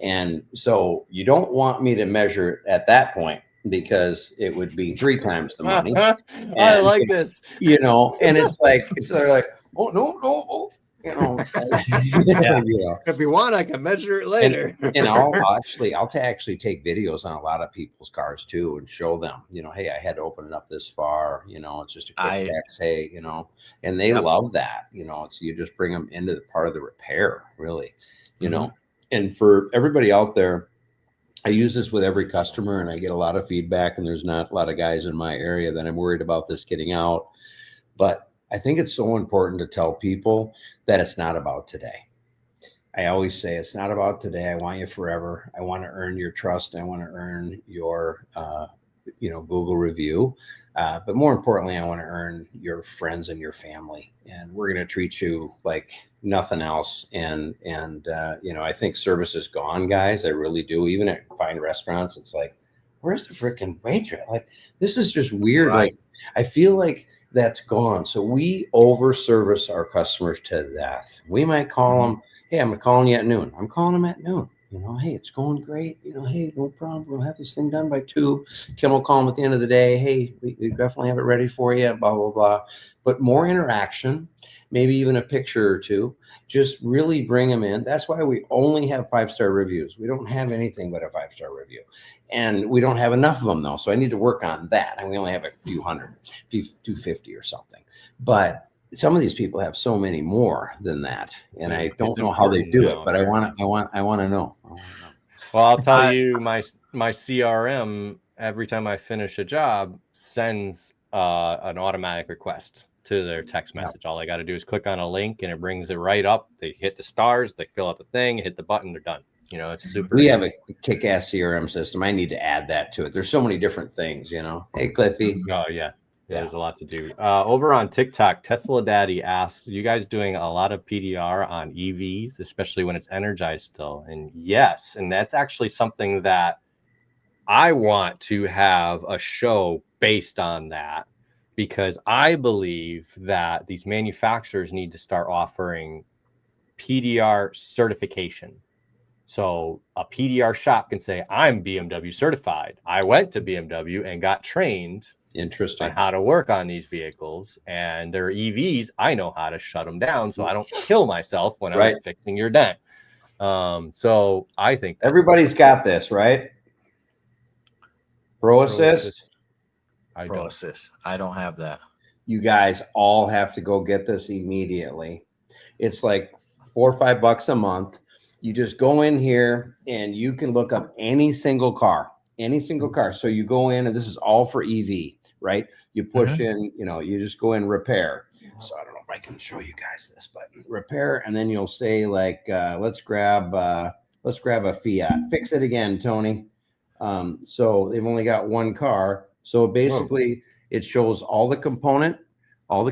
And so you don't want me to measure it at that point, because it would be 3 times the money. I like this. And it's like, they're like, oh, no. If you want, I can measure it later. And I'll actually take videos on a lot of people's cars too and show them, hey, I had to open it up this far, it's just a quick text, hey, and they love that, it's, you just bring them into the part of the repair, really, and for everybody out there, I use this with every customer and I get a lot of feedback, and there's not a lot of guys in my area that I'm worried about this getting out. But I think it's so important to tell people that it's not about today. I always say it's not about today. I want you forever. I want to earn your trust. I want to earn your, Google review. But more importantly, I want to earn your friends and your family. And we're going to treat you like nothing else. And I think service is gone, guys. I really do. Even at fine restaurants, it's like, where's the freaking waitress? Like, this is just weird. Right. Like, I feel like that's gone. So we over service our customers to death. We might call them, hey, I'm calling you at noon. I'm calling them at noon. Hey, it's going great. Hey, no problem. We'll have this thing done by 2. Kim will call them at the end of the day. Hey, we definitely have it ready for you, blah, blah, blah. But more interaction, maybe even a picture or 2, just really bring them in. That's why we only have 5-star reviews. We don't have anything but a 5-star review. And we don't have enough of them, though. So I need to work on that. And we only have a few hundred, 250 or something. But some of these people have so many more than that, and I don't know how they do it, but I want to know. Well, I'll tell you, my CRM, every time I finish a job, sends an automatic request to their text message. All I got to do is click on a link and it brings it right up. They hit the stars, they fill out the thing, hit the button, they're done. You know, it's super. We have a kick-ass CRM system. I need to add that to it. There's so many different things, you know. Hey, Cliffy. Oh yeah. There's a lot to do. Over on TikTok, Tesla Daddy asks, you guys doing a lot of PDR on EVs, especially when it's energized still? And yes, and that's actually something that I want to have a show based on that, because I believe that these manufacturers need to start offering PDR certification. So a PDR shop can say, I'm BMW certified. I went to BMW and got trained on how to work on these vehicles, and their EVs, I know how to shut them down so I don't kill myself when I'm fixing your dent. So I think everybody's got this, right? Pro Assist. Pro Assist. I don't have that. You guys all have to go get this immediately. It's like $4 or $5 a month. You just go in here and you can look up any single car. So you go in, and this is all for EV, right? You push in, you know, you just go in repair. So I don't know if I can show you guys this, but repair, and then you'll say like, let's grab a Fiat. Fix it again, Tony. So they've only got one car. So basically it shows all the components, all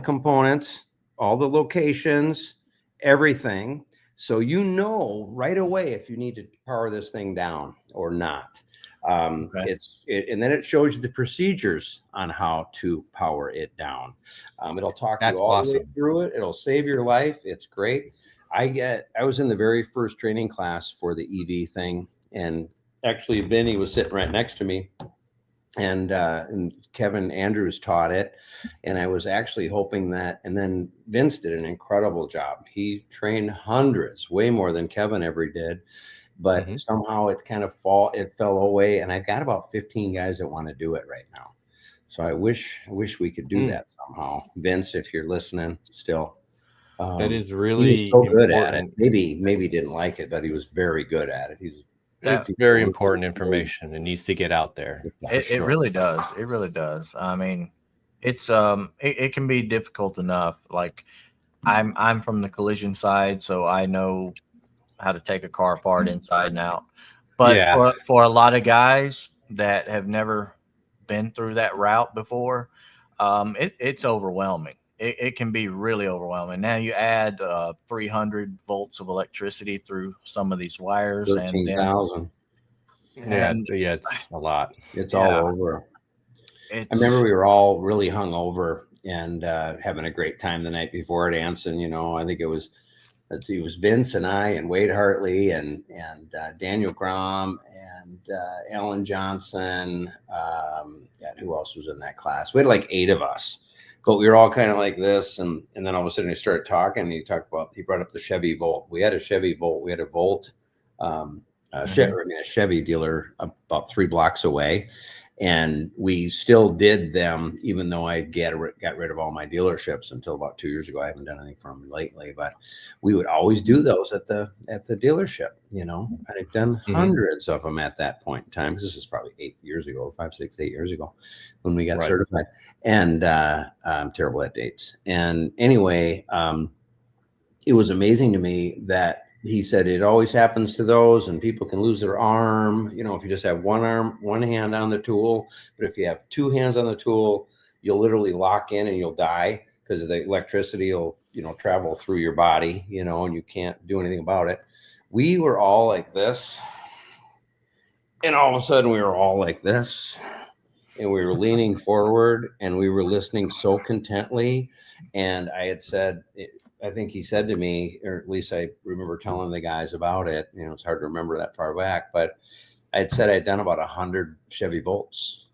the locations, everything. So you know right away if you need to power this thing down or not. And then it shows you the procedures on how to power it down. It'll talk you all the way through it. It'll save your life. It's great. I was in the very first training class for the EV thing, and actually Vinny was sitting right next to me, and Kevin Andrews taught it, and I was actually hoping that, and then Vince did an incredible job. He trained hundreds, way more than Kevin ever did, but somehow it kind of fell away, and I've got about 15 guys that want to do it right now. So I wish we could do that somehow. Vince, if you're listening still. That is really he was so good at it. Maybe didn't like it, but he was very good at it. That's very important information. It needs to get out there. It really does. It really does. I mean, it's it can be difficult enough. Like I'm from the collision side, so I know how to take a car apart inside and out. But for a lot of guys that have never been through that route before, it's overwhelming. It can be really overwhelming. Now you add 300 volts of electricity through some of these wires, 13,000. It's a lot. It's all over. I remember we were all really hungover and having a great time the night before at Anson. You know, I think it was Vince and I and Wade Hartley and Daniel Grom and Alan Johnson. Who else was in that class? We had like 8 of us. But we were all kind of like this, and then all of a sudden he started talking, and he brought up the Chevy Volt. We had a Chevy Volt. We had a Volt, a Chevy dealer about 3 blocks away, and we still did them, even though I got rid of all my dealerships until about 2 years ago. I haven't done anything for them lately, but we would always do those at the dealership. You know, I've done hundreds of them at that point in time. This is probably 8 years ago, 5, 6, 8 years ago, when we got certified. And I'm terrible at dates. And anyway, it was amazing to me that he said it always happens to those, and people can lose their arm, you know, if you just have one hand on the tool. But if you have 2 hands on the tool, you'll literally lock in and you'll die, because the electricity will, you know, travel through your body, you know, and you can't do anything about it. We were all like this, and all of a sudden we were all like this. And we were leaning forward, and we were listening so contently. And I had said, I think he said to me, or at least I remember telling the guys about it. You know, it's hard to remember that far back, but I had said I'd done about 100 Chevy Volts,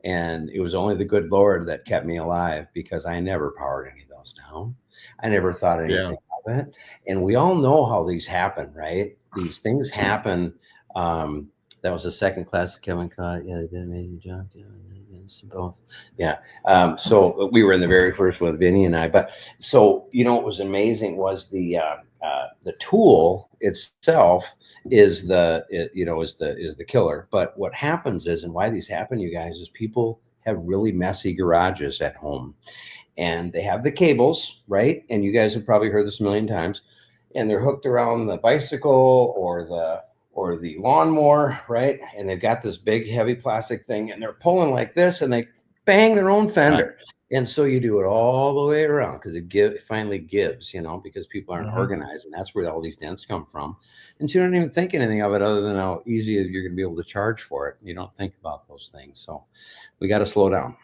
and it was only the good Lord that kept me alive, because I never powered any of those down. I never thought anything of it. And we all know how these happen, right? These things happen. That was the second class that Kevin caught. Yeah, they did an amazing job. Both. Yeah. So we were in the very first one with Vinny and I. But so, you know, what was amazing was the tool itself is the killer. But what happens is, and why these happen, you guys, is people have really messy garages at home, and they have the cables, right? And you guys have probably heard this a million times, and they're hooked around the bicycle or the lawnmower, right? And they've got this big heavy plastic thing and they're pulling like this and they bang their own fender. Right. And so you do it all the way around because it finally gives, because people aren't organized, and that's where all these dents come from. And so you don't even think anything of it other than how easy you're going to be able to charge for it. You don't think about those things. So we got to slow down.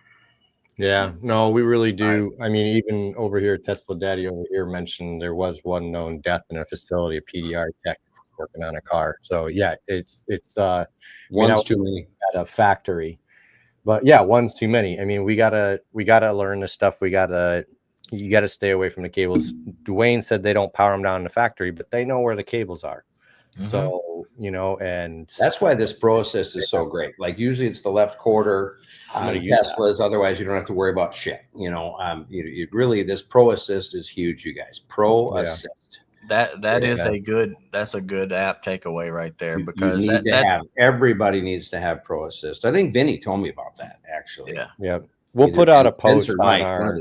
Yeah, no, we really do. I mean, even over here, Tesla Daddy over here mentioned there was one known death in a facility, a PDR tech working on a car. So yeah, it's one's too many at a factory. But yeah, one's too many. I mean, we gotta learn this stuff. You gotta stay away from the cables. Dwayne said they don't power them down in the factory, but they know where the cables are. So, and that's why this Pro Assist is so great. Like usually it's the left quarter on Teslas. Otherwise you don't have to worry about shit. You really, this Pro Assist is huge, you guys. Pro Assist. That's a good app takeaway right there, because everybody needs to have Pro Assist. I think Vinny told me about that actually. Yeah. We'll put out a post on our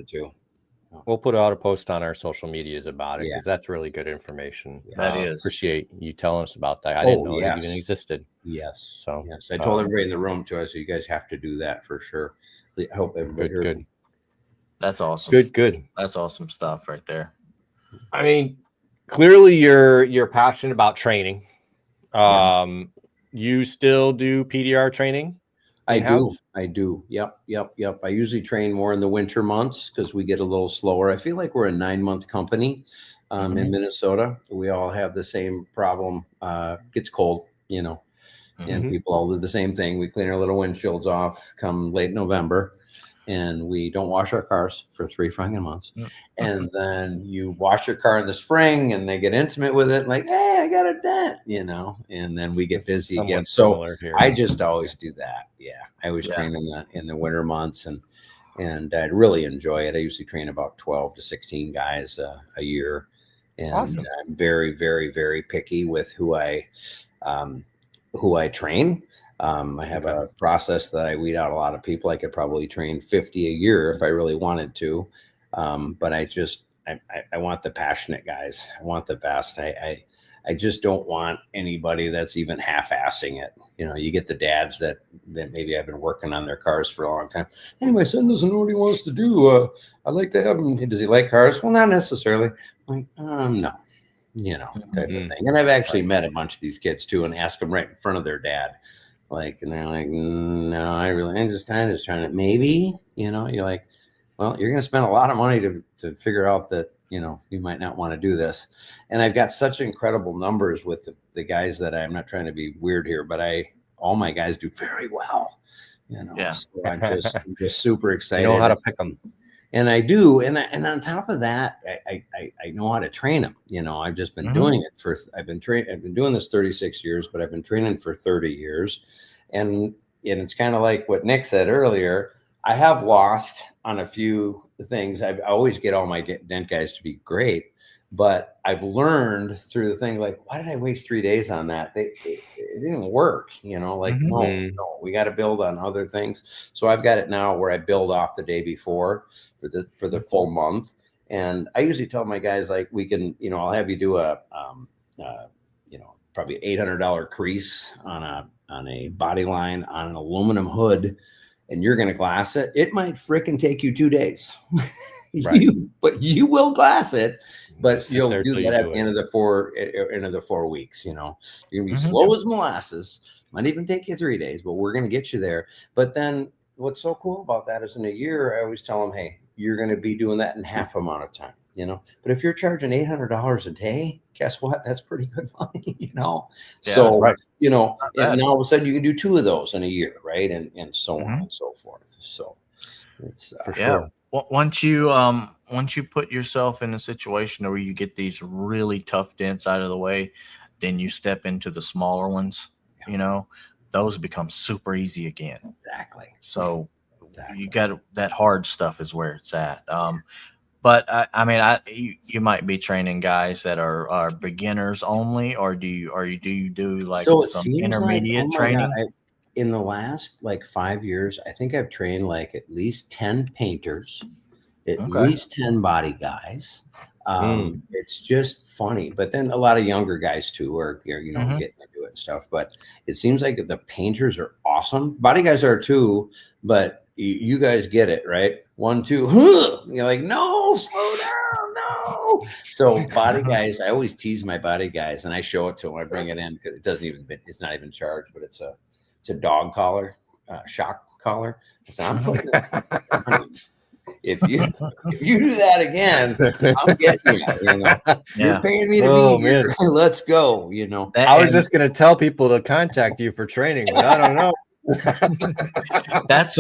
We'll put out a post on our social medias about it, because that's really good information. That is. Appreciate you telling us about that. I didn't know that even existed. Yes. So I told everybody in the room too. I said you guys have to do that for sure. I hope everybody heard me. That's awesome. Good. That's awesome stuff right there. I mean, clearly you're passionate about training. You still do PDR training? I do. Yep. I usually train more in the winter months because we get a little slower. I feel like we're a 9-month company in Minnesota. We all have the same problem. Gets cold, and people all do the same thing. We clean our little windshields off come late November, and we don't wash our cars for 3 fucking months. And then you wash your car in the spring and they get intimate with it. Like, hey, I got a dent, and then we get busy again. So I just always do that. Yeah. I always train in the winter months, and I really enjoy it. I usually train about 12 to 16 guys a year. And awesome. I'm very, very, very picky with who I train. I have a process that I weed out a lot of people. I could probably train 50 a year if I really wanted to. But I want the passionate guys. I want the best. I just don't want anybody that's even half-assing it. You get the dads that maybe have been working on their cars for a long time. Hey, my son doesn't know what he wants to do. I'd like to have him. Does he like cars? Well, not necessarily. I'm like, no, type of thing. And I've actually met a bunch of these kids too and asked them right in front of their dad. And they're like, no, I'm just trying to, maybe, you're like, well, you're going to spend a lot of money to figure out that, you might not want to do this. And I've got such incredible numbers with the guys that I'm not trying to be weird here, but all my guys do very well, So I'm just super excited. You know how to pick them. And I do. And on top of that, I know how to train them. I've just been doing it I've been doing this 36 years, but I've been training for 30 years. And it's kind of like what Nick said earlier. I have lost on a few things. I always get all my dent guys to be great, but I've learned through the thing, like, why did I waste 3 days on that? It didn't work, no, we got to build on other things. So I've got it now where I build off the day before for the full month. And I usually tell my guys, like, we can, I'll have you do a, probably $800 crease on a body line on an aluminum hood, and you're going to glass it. It might frickin' take you 2 days, but you will glass it. But you'll do that at the end of the 4 weeks. You're going to be slow as molasses. Might even take you 3 days, but we're going to get you there. But then what's so cool about that is in a year, I always tell them, hey, you're going to be doing that in half amount of time. But if you're charging $800 a day, guess what? That's pretty good money, Yeah, so, and now all of a sudden you can do 2 of those in a year, right? And so on and so forth. So it's for sure. Once you put yourself in a situation where you get these really tough dents out of the way, then you step into the smaller ones, those become super easy again. Exactly. So you got that hard stuff is where it's at. But you might be training guys that are beginners only, or do you do like some intermediate training? In the last 5 years, I think I've trained like at least 10 painters, at least 10 body guys. It's just funny, but then a lot of younger guys too are getting into it. and stuff. But it seems like the painters are awesome. Body guys are too, but you guys get it, right? 1, 2, you're like, no, slow down, no. So body guys, I always tease my body guys, and I show it to them. I bring it in because it's not even charged, but it's a dog collar, shock collar. I said, I'm putting it. If you do that again, I'm getting you. You know, you're paying me to be here. Let's go. You know, I was just gonna tell people to contact you for training, but I don't know. That's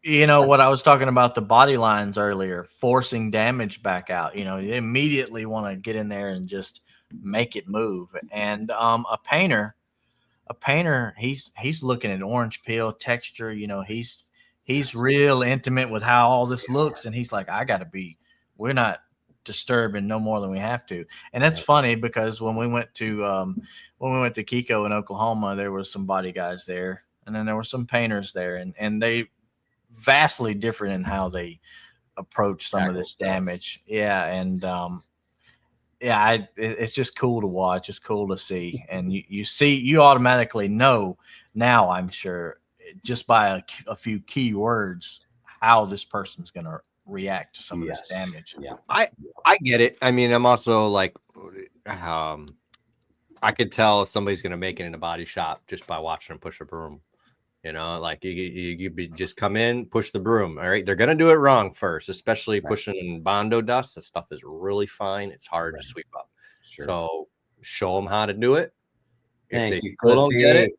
you know what I was talking about, the body lines earlier, forcing damage back out. You know, you immediately want to get in there and just make it move. And a painter, he's looking at orange peel texture. You know, he's real intimate with how all this looks, and he's like, we're not disturbing no more than we have to. And that's funny because when we went to Kiko in Oklahoma, there was some body guys there, and then there were some painters there, and they vastly different in how they approach some of this damage. Yeah, and it's just cool to watch. It's cool to see, and you automatically know now, I'm sure, just by a few key words, how this person's going to react to some of this damage. Yeah, I get it. I mean, I'm also like, I could tell if somebody's going to make it in a body shop just by watching them push a broom. You know, like you just come in, push the broom. All right, they're going to do it wrong first, especially pushing in Bondo dust. The stuff is really fine. It's hard to sweep up. Sure. So show them how to do it. If they still don't get it,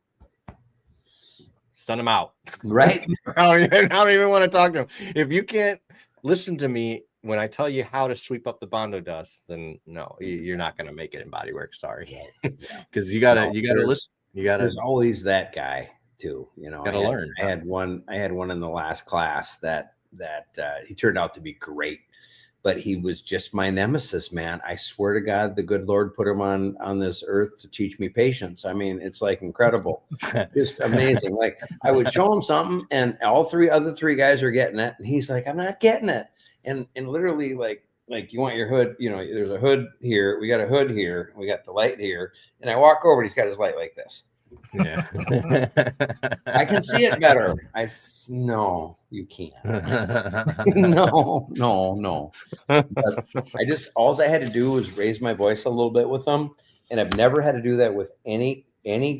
send them out. Right. I don't even want to talk to them. If you can't listen to me when I tell you how to sweep up the Bondo dust, then no, you're not going to make it in bodywork. Sorry. Because you gotta listen. There's always that guy too. You know, gotta learn. I had one in the last class that he turned out to be great, but he was just my nemesis, man. I swear to God, the good Lord put him on this earth to teach me patience. I mean, it's like incredible, just amazing. Like I would show him something, and all other three guys are getting it, and he's like, "I'm not getting it." And literally, like you want your hood, you know, there's a hood here, we got a hood here, we got the light here, and I walk over, and he's got his light like this. Yeah. I can see it better. No, you can't. No. But all I had to do was raise my voice a little bit with them, and I've never had to do that with any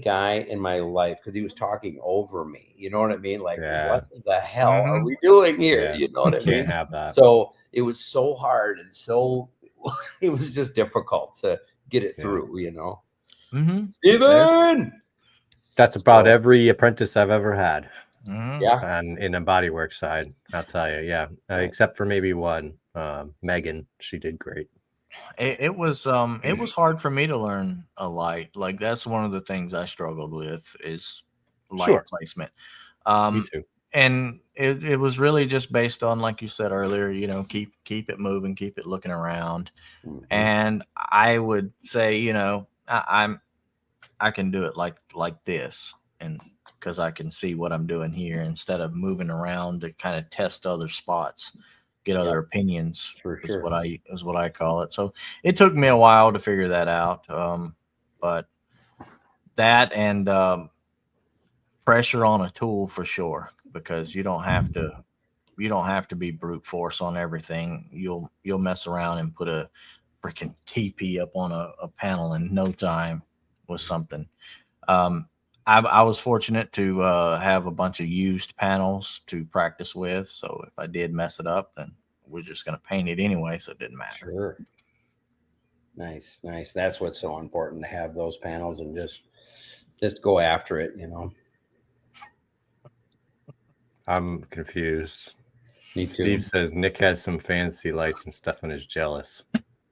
guy in my life because he was talking over me. You know what I mean? Like, what the hell are we doing here? You know what I mean? Can't have that. So it was so hard, and so it was just difficult to get it through. You know, Steven. That's about every apprentice I've ever had. Yeah. And in a bodywork side, I'll tell you. Yeah. Except for maybe one, Megan, she did great. It was hard for me to learn a light. Like that's one of the things I struggled with is light placement. Me too. And it was really just based on, like you said earlier, you know, keep it moving, keep it looking around. And I would say, you know, I can do it like this, and because I can see what I'm doing here instead of moving around to kind of test other spots, get other opinions. Is what I call it. So it took me a while to figure that out. But that and pressure on a tool for sure, because you don't have to be brute force on everything. You'll mess around and put a freaking TP up on a panel in no time with something. I was fortunate to have a bunch of used panels to practice with. So if I did mess it up, then we're just going to paint it anyway. So it didn't matter. Sure. Nice. That's what's so important, to have those panels and just go after it, you know. I'm confused. Me too. Steve says Nick has some fancy lights and Stefan is jealous.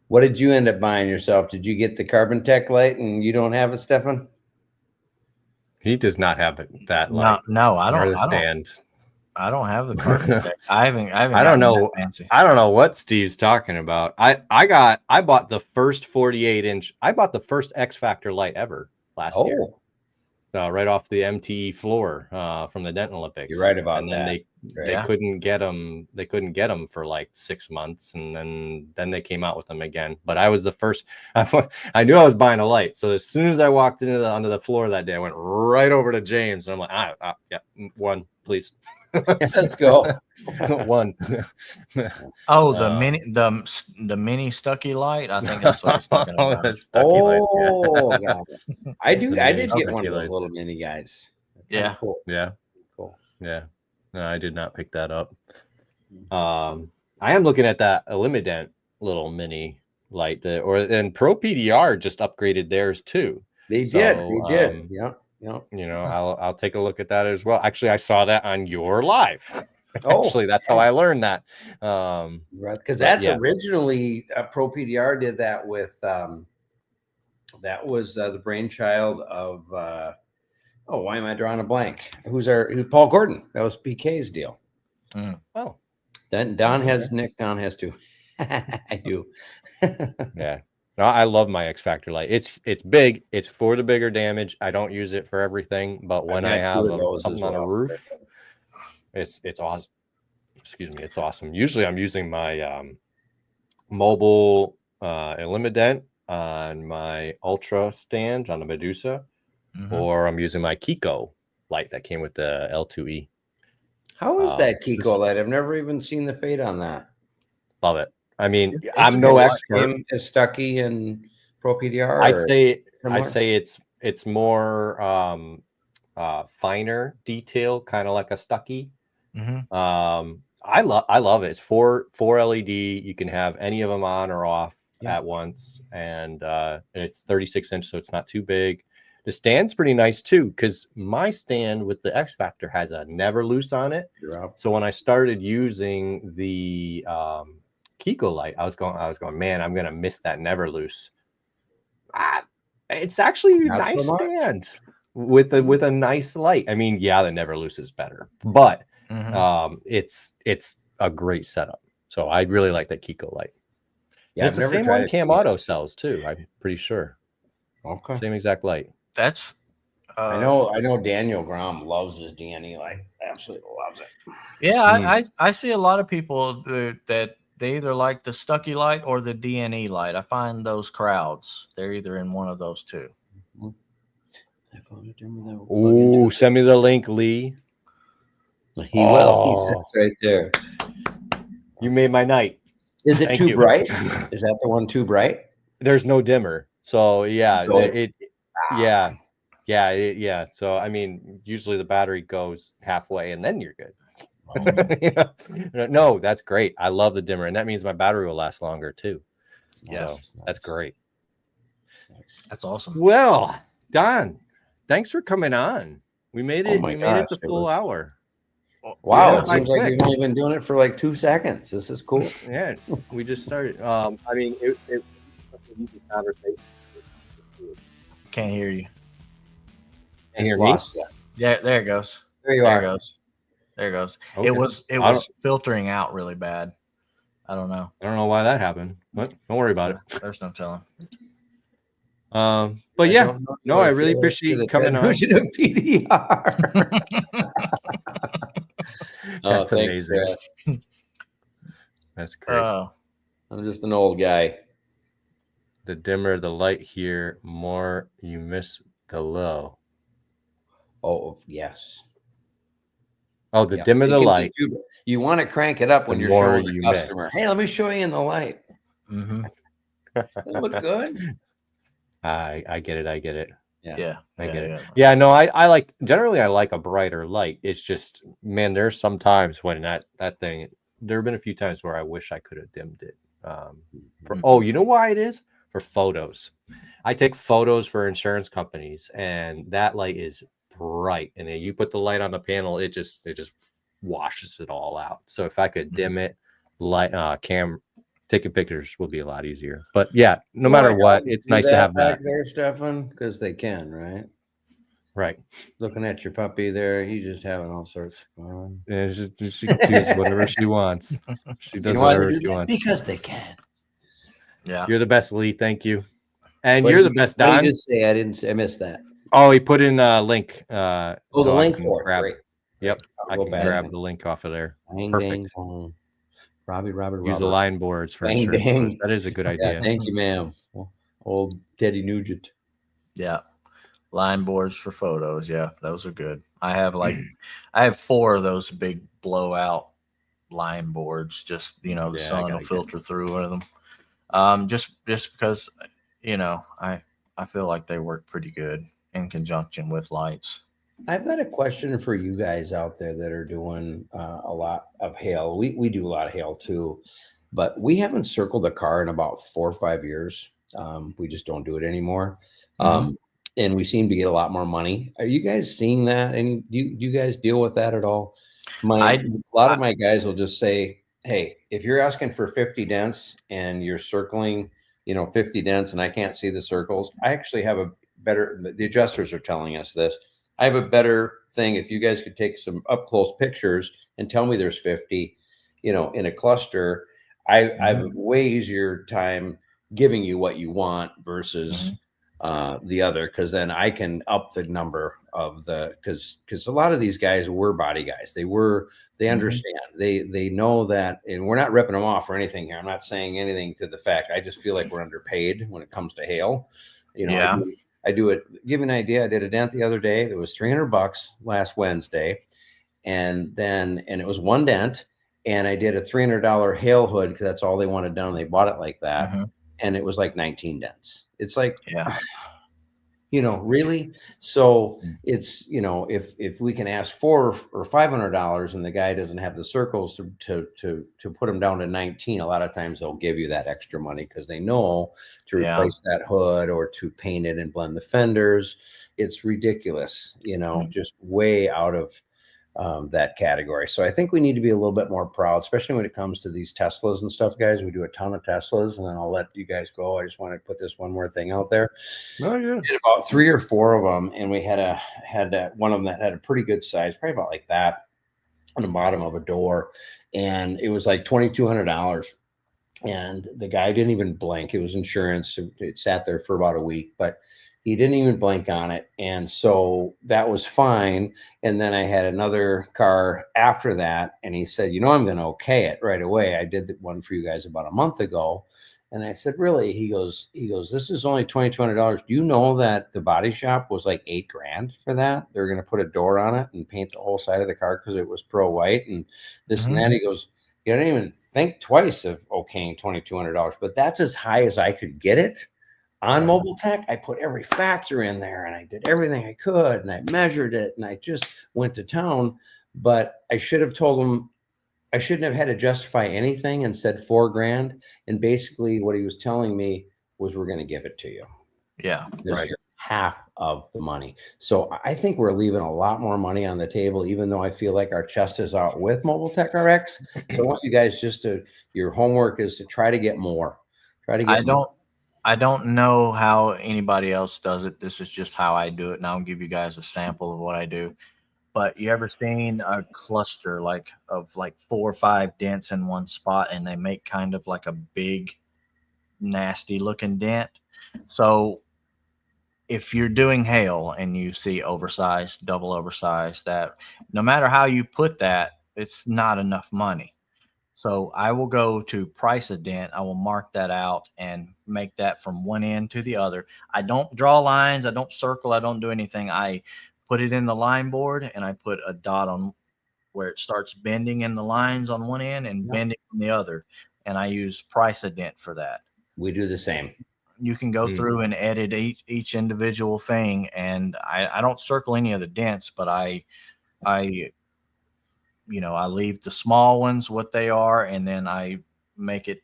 What did you end up buying yourself? Did you get the Carbon Tech light and you don't have it, Stefan? He does not have that light. No, I don't. I don't have the Carbon Tech. I haven't. I don't know. Fancy. I don't know what Steve's talking about. I bought the first 48-inch. I bought the first X Factor light ever last year. right off the MTE floor from the Denton Olympics. You're right about and then that. They couldn't get them. They couldn't get them for like 6 months, and then they came out with them again. But I was the first. I knew I was buying a light, so as soon as I walked onto the floor that day, I went right over to James, and I'm like, yeah, one, please. Let's go. One. Oh, the mini Stucky light. I think that's what he's talking about. Oh, yeah. I did get one of those lights. little mini guys. Yeah. Cool. Yeah. Cool. Yeah. No, I did not pick that up. I am looking at that Elimident little mini light and Pro PDR just upgraded theirs too. They did. Yeah. You know, I'll take a look at that as well. Actually, I saw that on your live. Actually, that's how I learned that. Right, because that's originally Pro PDR did that with that was the brainchild of why am I drawing a blank? Who's Paul Gordon? That was PK's deal. Oh, then Don has two. I do. Yeah. No, I love my X Factor light. It's big. It's for the bigger damage. I don't use it for everything, but when I have something on a roof, it's awesome. Excuse me, it's awesome. Usually, I'm using my mobile Elimident on my Ultra stand on the Medusa, or I'm using my Kiko light that came with the L2E. How is that Kiko light? I've never even seen the fade on that. Love it. I mean, I'm no expert. Is Stucky and Pro PDR? I'd say it's more finer detail, kind of like a Stucky. I love it. It's four LED. You can have any of them on or off at once, and it's 36-inch, so it's not too big. The stand's pretty nice too, because my stand with the X Factor has a never loose on it. So when I started using the Kiko light, I was going, man, I'm gonna miss that never loose. It's actually a nice stand with a nice light. I mean, the never loose is better, but it's a great setup. So I really like that Kiko light. Yeah, it's the same one Cam Auto sells too. I'm pretty sure. Okay, same exact light. That's I know Daniel Grom loves his DNE light. Absolutely loves it. Yeah, I see a lot of people that they either like the Stucky light or the DNE light. I find those crowds. They're either in one of those two. Ooh, send me the link, Lee. He will. He says right there. You made my night. Is it too bright? Is that the one too bright? There's no dimmer. So So I mean, usually the battery goes halfway and then you're good. No, that's great. I love the dimmer, and that means my battery will last longer too. Yes, so that's great. That's awesome. Well, Don, thanks for coming on. We made it. We made it the full hour. Wow, it seems like we've only been doing it for like 2 seconds. This is cool. Yeah, we just started. I mean, it was an easy conversation. Can't hear you. Can you hear me? Yeah, there it goes. There you are. There it goes. Okay. It was filtering out really bad. I don't know. I don't know why that happened, but don't worry about it. There's no telling. But yeah, no, I really appreciate you coming on. PDR. That's amazing. That's great. I'm just an old guy. The dimmer the light here, more you miss the low. Oh, yes. Oh, the dimmer the light. You want to crank it up when you're showing the customer. Hey, let me show you in the light. Look good. I get it. Yeah. I get it. Yeah, no, I like a brighter light. It's just, man, there's some times when that thing, there have been a few times where I wish I could have dimmed it. You know why it is? For photos. I take photos for insurance companies, and that light is bright, and then you put the light on the panel, it just washes it all out. So if I could dim it, taking pictures will be a lot easier. But yeah, no matter what, it's nice to have that there, Stefan, because they can, right. Looking at your puppy there, he's just having all sorts of fun. Yeah, she does whatever she wants. She does whatever she wants because they can. Yeah, you're the best, Lee. Thank you, and you're the best, Don. Just say I missed that. Oh, he put in a link. The so link I can for it. grab. Great. Yep, I can grab the link off of there. Bang, Perfect. dang, boom. Robbie, Use the line boards for bang, insurance. dang. That is a good idea. Yeah, thank you, ma'am. Old Teddy Nugent. Yeah. Line boards for photos. Yeah, those are good. I have 4 of those big blowout line boards. Just, the sun will filter through one of them. Just because, I feel like they work pretty good in conjunction with lights. I've got a question for you guys out there that are doing a lot of hail. We do a lot of hail too, but we haven't circled a car in about 4 or 5 years. We just don't do it anymore. And we seem to get a lot more money. Are you guys seeing that? And do you guys deal with that at all? A lot of my guys will just say, hey, if you're asking for 50 dents and you're circling, 50 dents and I can't see the circles, I actually have a better, the adjusters are telling us this. I have a better thing. If you guys could take some up close pictures and tell me there's 50, in a cluster, I have a way easier time giving you what you want versus the other, because then I can up the number of because a lot of these guys were body guys. They understand. They know that, and we're not ripping them off or anything here. I'm not saying anything to the fact. I just feel like we're underpaid when it comes to hail. I do it. Give you an idea. I did a dent the other day. It was $300 last Wednesday. And it was one dent. And I did a $300 hail hood because that's all they wanted done. They bought it like that. And it was like 19 dents. It's like, really? So it's, if we can ask $400 or $500 and the guy doesn't have the circles to put them down to 19, a lot of times they'll give you that extra money because they know to replace that hood or to paint it and blend the fenders. It's ridiculous, just way out of that category. So I think we need to be a little bit more proud, especially when it comes to these Teslas and stuff, guys. We do a ton of Teslas, and then I'll let you guys go. I just want to put this one more thing out there. Oh, yeah. We did about 3 or 4 of them, and we had one of them that had a pretty good size, probably about like that, on the bottom of a door, and it was like $2,200. And the guy didn't even blink. It was insurance. It sat there for about a week, but he didn't even blink on it. And so that was fine. And then I had another car after that, and he said, I'm going to okay it right away. I did the one for you guys about a month ago. And I said, really? He goes, this is only $2,200. Do you know that the body shop was like $8,000 for that? They're going to put a door on it and paint the whole side of the car because it was pro white and this and that. He goes, you don't even think twice of okaying $2,200, but that's as high as I could get it. On Mobile Tech, I put every factor in there and I did everything I could and I measured it and I just went to town. But I should have told him I shouldn't have had to justify anything and said $4,000. And basically what he was telling me was, we're going to give it to you. Yeah. Right. Half of the money. So I think we're leaving a lot more money on the table, even though I feel like our chest is out with Mobile Tech RX. So I want you guys your homework is to try to get more. I don't know how anybody else does it. This is just how I do it. And I'll give you guys a sample of what I do. But you ever seen a cluster of 4 or 5 dents in one spot, and they make kind of like a big, nasty looking dent? So if you're doing hail and you see oversized, double oversized, that no matter how you put that, it's not enough money. So I will go to price a dent. I will mark that out and make that from one end to the other. I don't draw lines. I don't circle. I don't do anything. I put it in the line board and I put a dot on where it starts bending in the lines on one end and bending on the other. And I use price a dent for that. We do the same. You can go through and edit each individual thing. And I don't circle any of the dents, but I leave the small ones what they are, and then I make it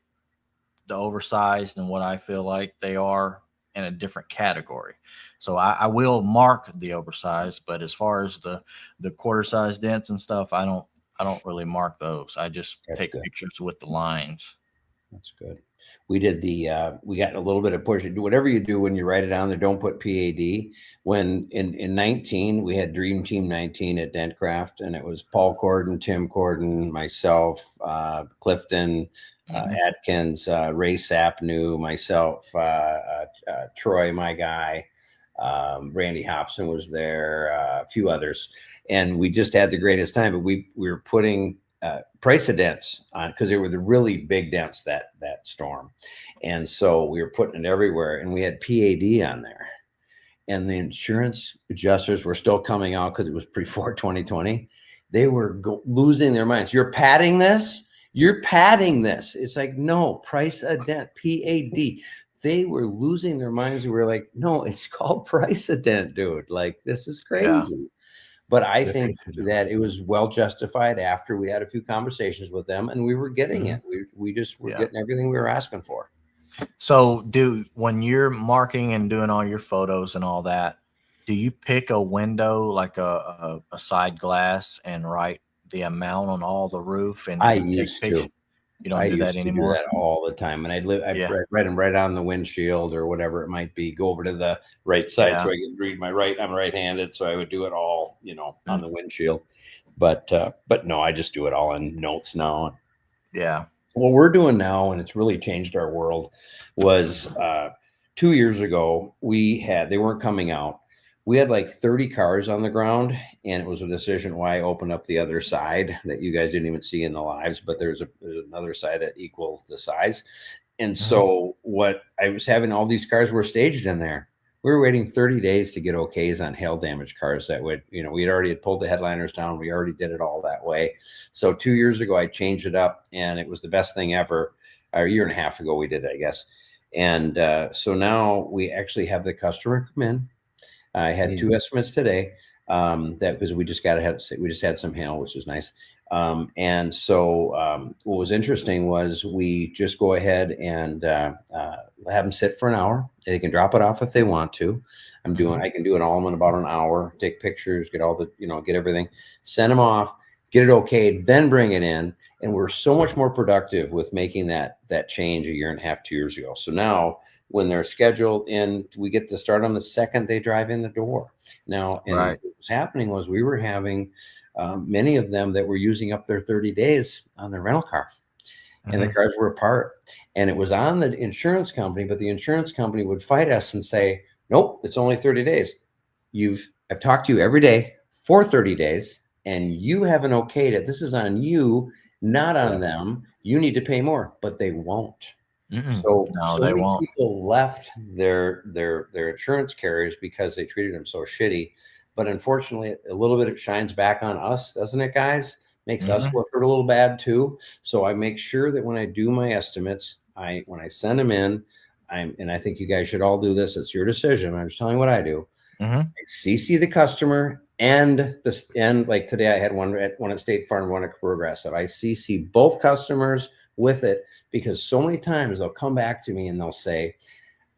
the oversized and what I feel like they are in a different category. So I will mark the oversized, but as far as the quarter size dents and stuff, I don't really mark those. I just take pictures with the lines. That's good. We did we got a little bit of push. Whatever you do when you write it down there, don't put PAD. When in 19, we had Dream Team 19 at Dentcraft, and it was Paul Corden, Tim Corden, myself, Clifton, Atkins, Ray Sapnew, myself, Troy, my guy, Randy Hobson was there, a few others, and we just had the greatest time. But we were putting price of dents on because they were the really big dents that storm, and so we were putting it everywhere, and we had PAD on there, and the insurance adjusters were still coming out because it was before 2020. They were losing their minds. You're padding this. You're padding this. It's like, no, price a dent, PAD. They were losing their minds. We were like, no, it's called price a dent, dude. Like, this is crazy. Yeah. But I think that it was well justified after we had a few conversations with them, and we were getting it. We just were getting everything we were asking for. So, when you're marking and doing all your photos and all that, do you pick a window like a side glass and write the amount on all the roof? And I used to. You don't do that anymore? Do that all the time. And I'd write them right on the windshield or whatever it might be. Go over to the right side so I can read my right. I'm right-handed, so I would do it all, on the windshield. But no, I just do it all in notes now. Yeah. What we're doing now, and it's really changed our world, was 2 years ago, they weren't coming out. We had like 30 cars on the ground, and it was a decision why I opened up the other side that you guys didn't even see in the lives, but there's another side that equals the size. And so what I was having, all these cars were staged in there. We were waiting 30 days to get okays on hail damage cars that would, we had already pulled the headliners down. We already did it all that way. So 2 years ago, I changed it up, and it was the best thing ever. A year and a half ago, we did it, I guess. And so now we actually have the customer come in. I had 2 estimates today that because we just had some hail, which is nice. And so what was interesting was we just go ahead and have them sit for an hour. They can drop it off if they want to. I can do it all in about an hour, take pictures, get all the, get everything, send them off, get it okayed, then bring it in. And we're so much more productive with making that change a year and a half, 2 years ago. So now when they're scheduled in, we get to start on the second they drive in the door. Now, and what was happening was we were having many of them that were using up their 30 days on their rental car, and the cars were apart. And it was on the insurance company, but the insurance company would fight us and say, nope, it's only 30 days. I've talked to you every day for 30 days, and you haven't okayed it. This is on you, not on them. You need to pay more, but they won't. So many people left their insurance carriers because they treated them so shitty. But unfortunately, a little bit it shines back on us, doesn't it, guys? Makes us look a little bad too. So I make sure that when I do my estimates, when I send them in, and I think you guys should all do this. It's your decision. I'm just telling you what I do. I CC the customer and like today I had one at State Farm, one at Progressive. I CC both customers with it, because so many times they'll come back to me and they'll say,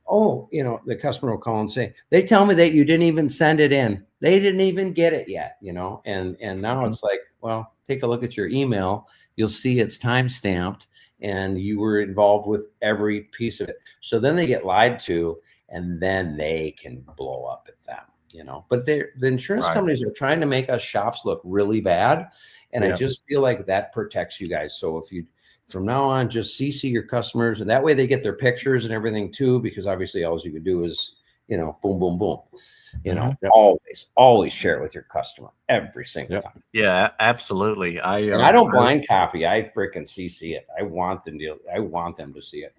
oh, the customer will call and say, they tell me that you didn't even send it in. They didn't even get it yet, and now it's like, well, take a look at your email. You'll see it's time stamped and you were involved with every piece of it. So then they get lied to, and then they can blow up at them, but the insurance companies are trying to make us shops look really bad. And I just feel like that protects you guys. So if you, from now on, just CC your customers, and that way they get their pictures and everything too, because obviously all you can do is, boom, boom, boom, always share it with your customer every single time. Yeah, absolutely. I don't blind copy. I freaking CC it. I want them to see it.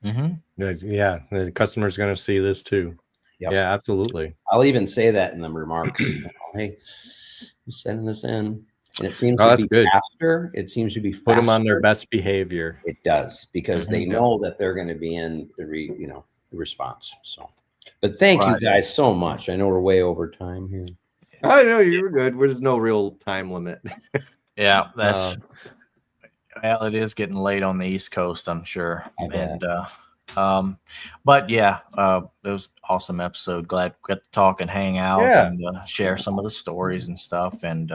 Yeah. The customer's going to see this too. Yep. Yeah, absolutely. I'll even say that in the remarks. Hey, I'm sending this in. And it seems to be faster. It seems to be faster. Put them on their best behavior. It does, because they know that they're going to be in the response. So, but thank you guys so much. I know we're way over time here. I know you were good. There's no real time limit. Yeah, that's well, it is getting late on the East Coast, I'm sure. But yeah, it was an awesome episode. Glad we got to talk and hang out and share some of the stories and stuff. And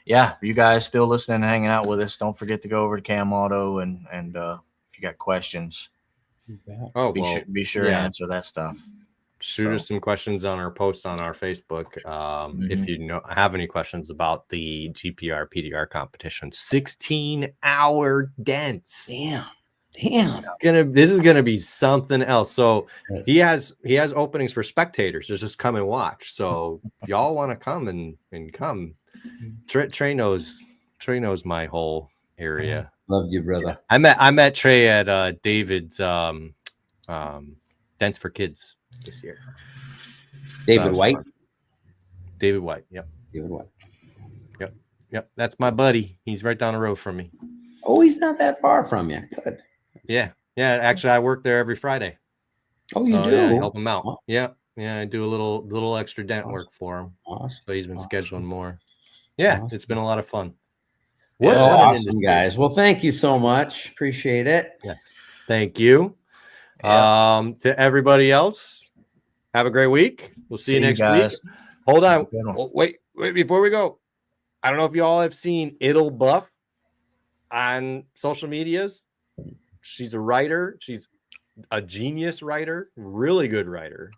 yeah, you guys still listening and hanging out with us, don't forget to go over to Cam Auto and if you got questions, be sure to answer that stuff. Shoot us some questions on our post on our Facebook. If you have any questions about the GPR PDR competition, 16-hour dents. Damn. Damn. This is gonna be something else. So he has openings for spectators to just come and watch. So if y'all want to come and come. Trey knows my whole area. Love you, brother. Yeah. I met Trey at David's Dance for Kids this year. David White. Fun. David White. Yep. David White. Yep. That's my buddy. He's right down the road from me. Oh, he's not that far from you. Good. Yeah. Actually, I work there every Friday. Oh, you do? Yeah, I help him out. Oh. Yeah. I do a little extra dent work for him. Awesome. So he's been scheduling more. Yeah, awesome. It's been a lot of fun. What awesome, guys. Well, thank you so much. Appreciate it. Yeah. Thank you. Yeah. To everybody else, have a great week. We'll see you next week. Hold on. Wait, before we go. I don't know if you all have seen Idle Buff on social medias. She's a writer. She's a genius writer, really good writer.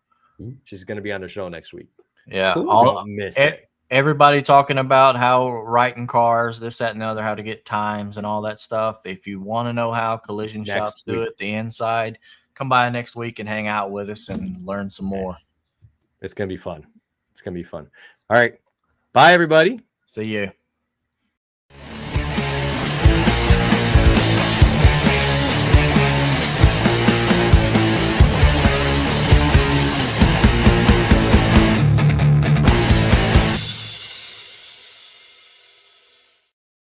She's going to be on the show next week. Yeah. Cool. Don't miss it. Everybody talking about how writing cars, this, that, and the other, how to get times and all that stuff. If you want to know how collision shops do it, the inside, come by next week and hang out with us and learn some more. It's going to be fun. All right. Bye, everybody. See you.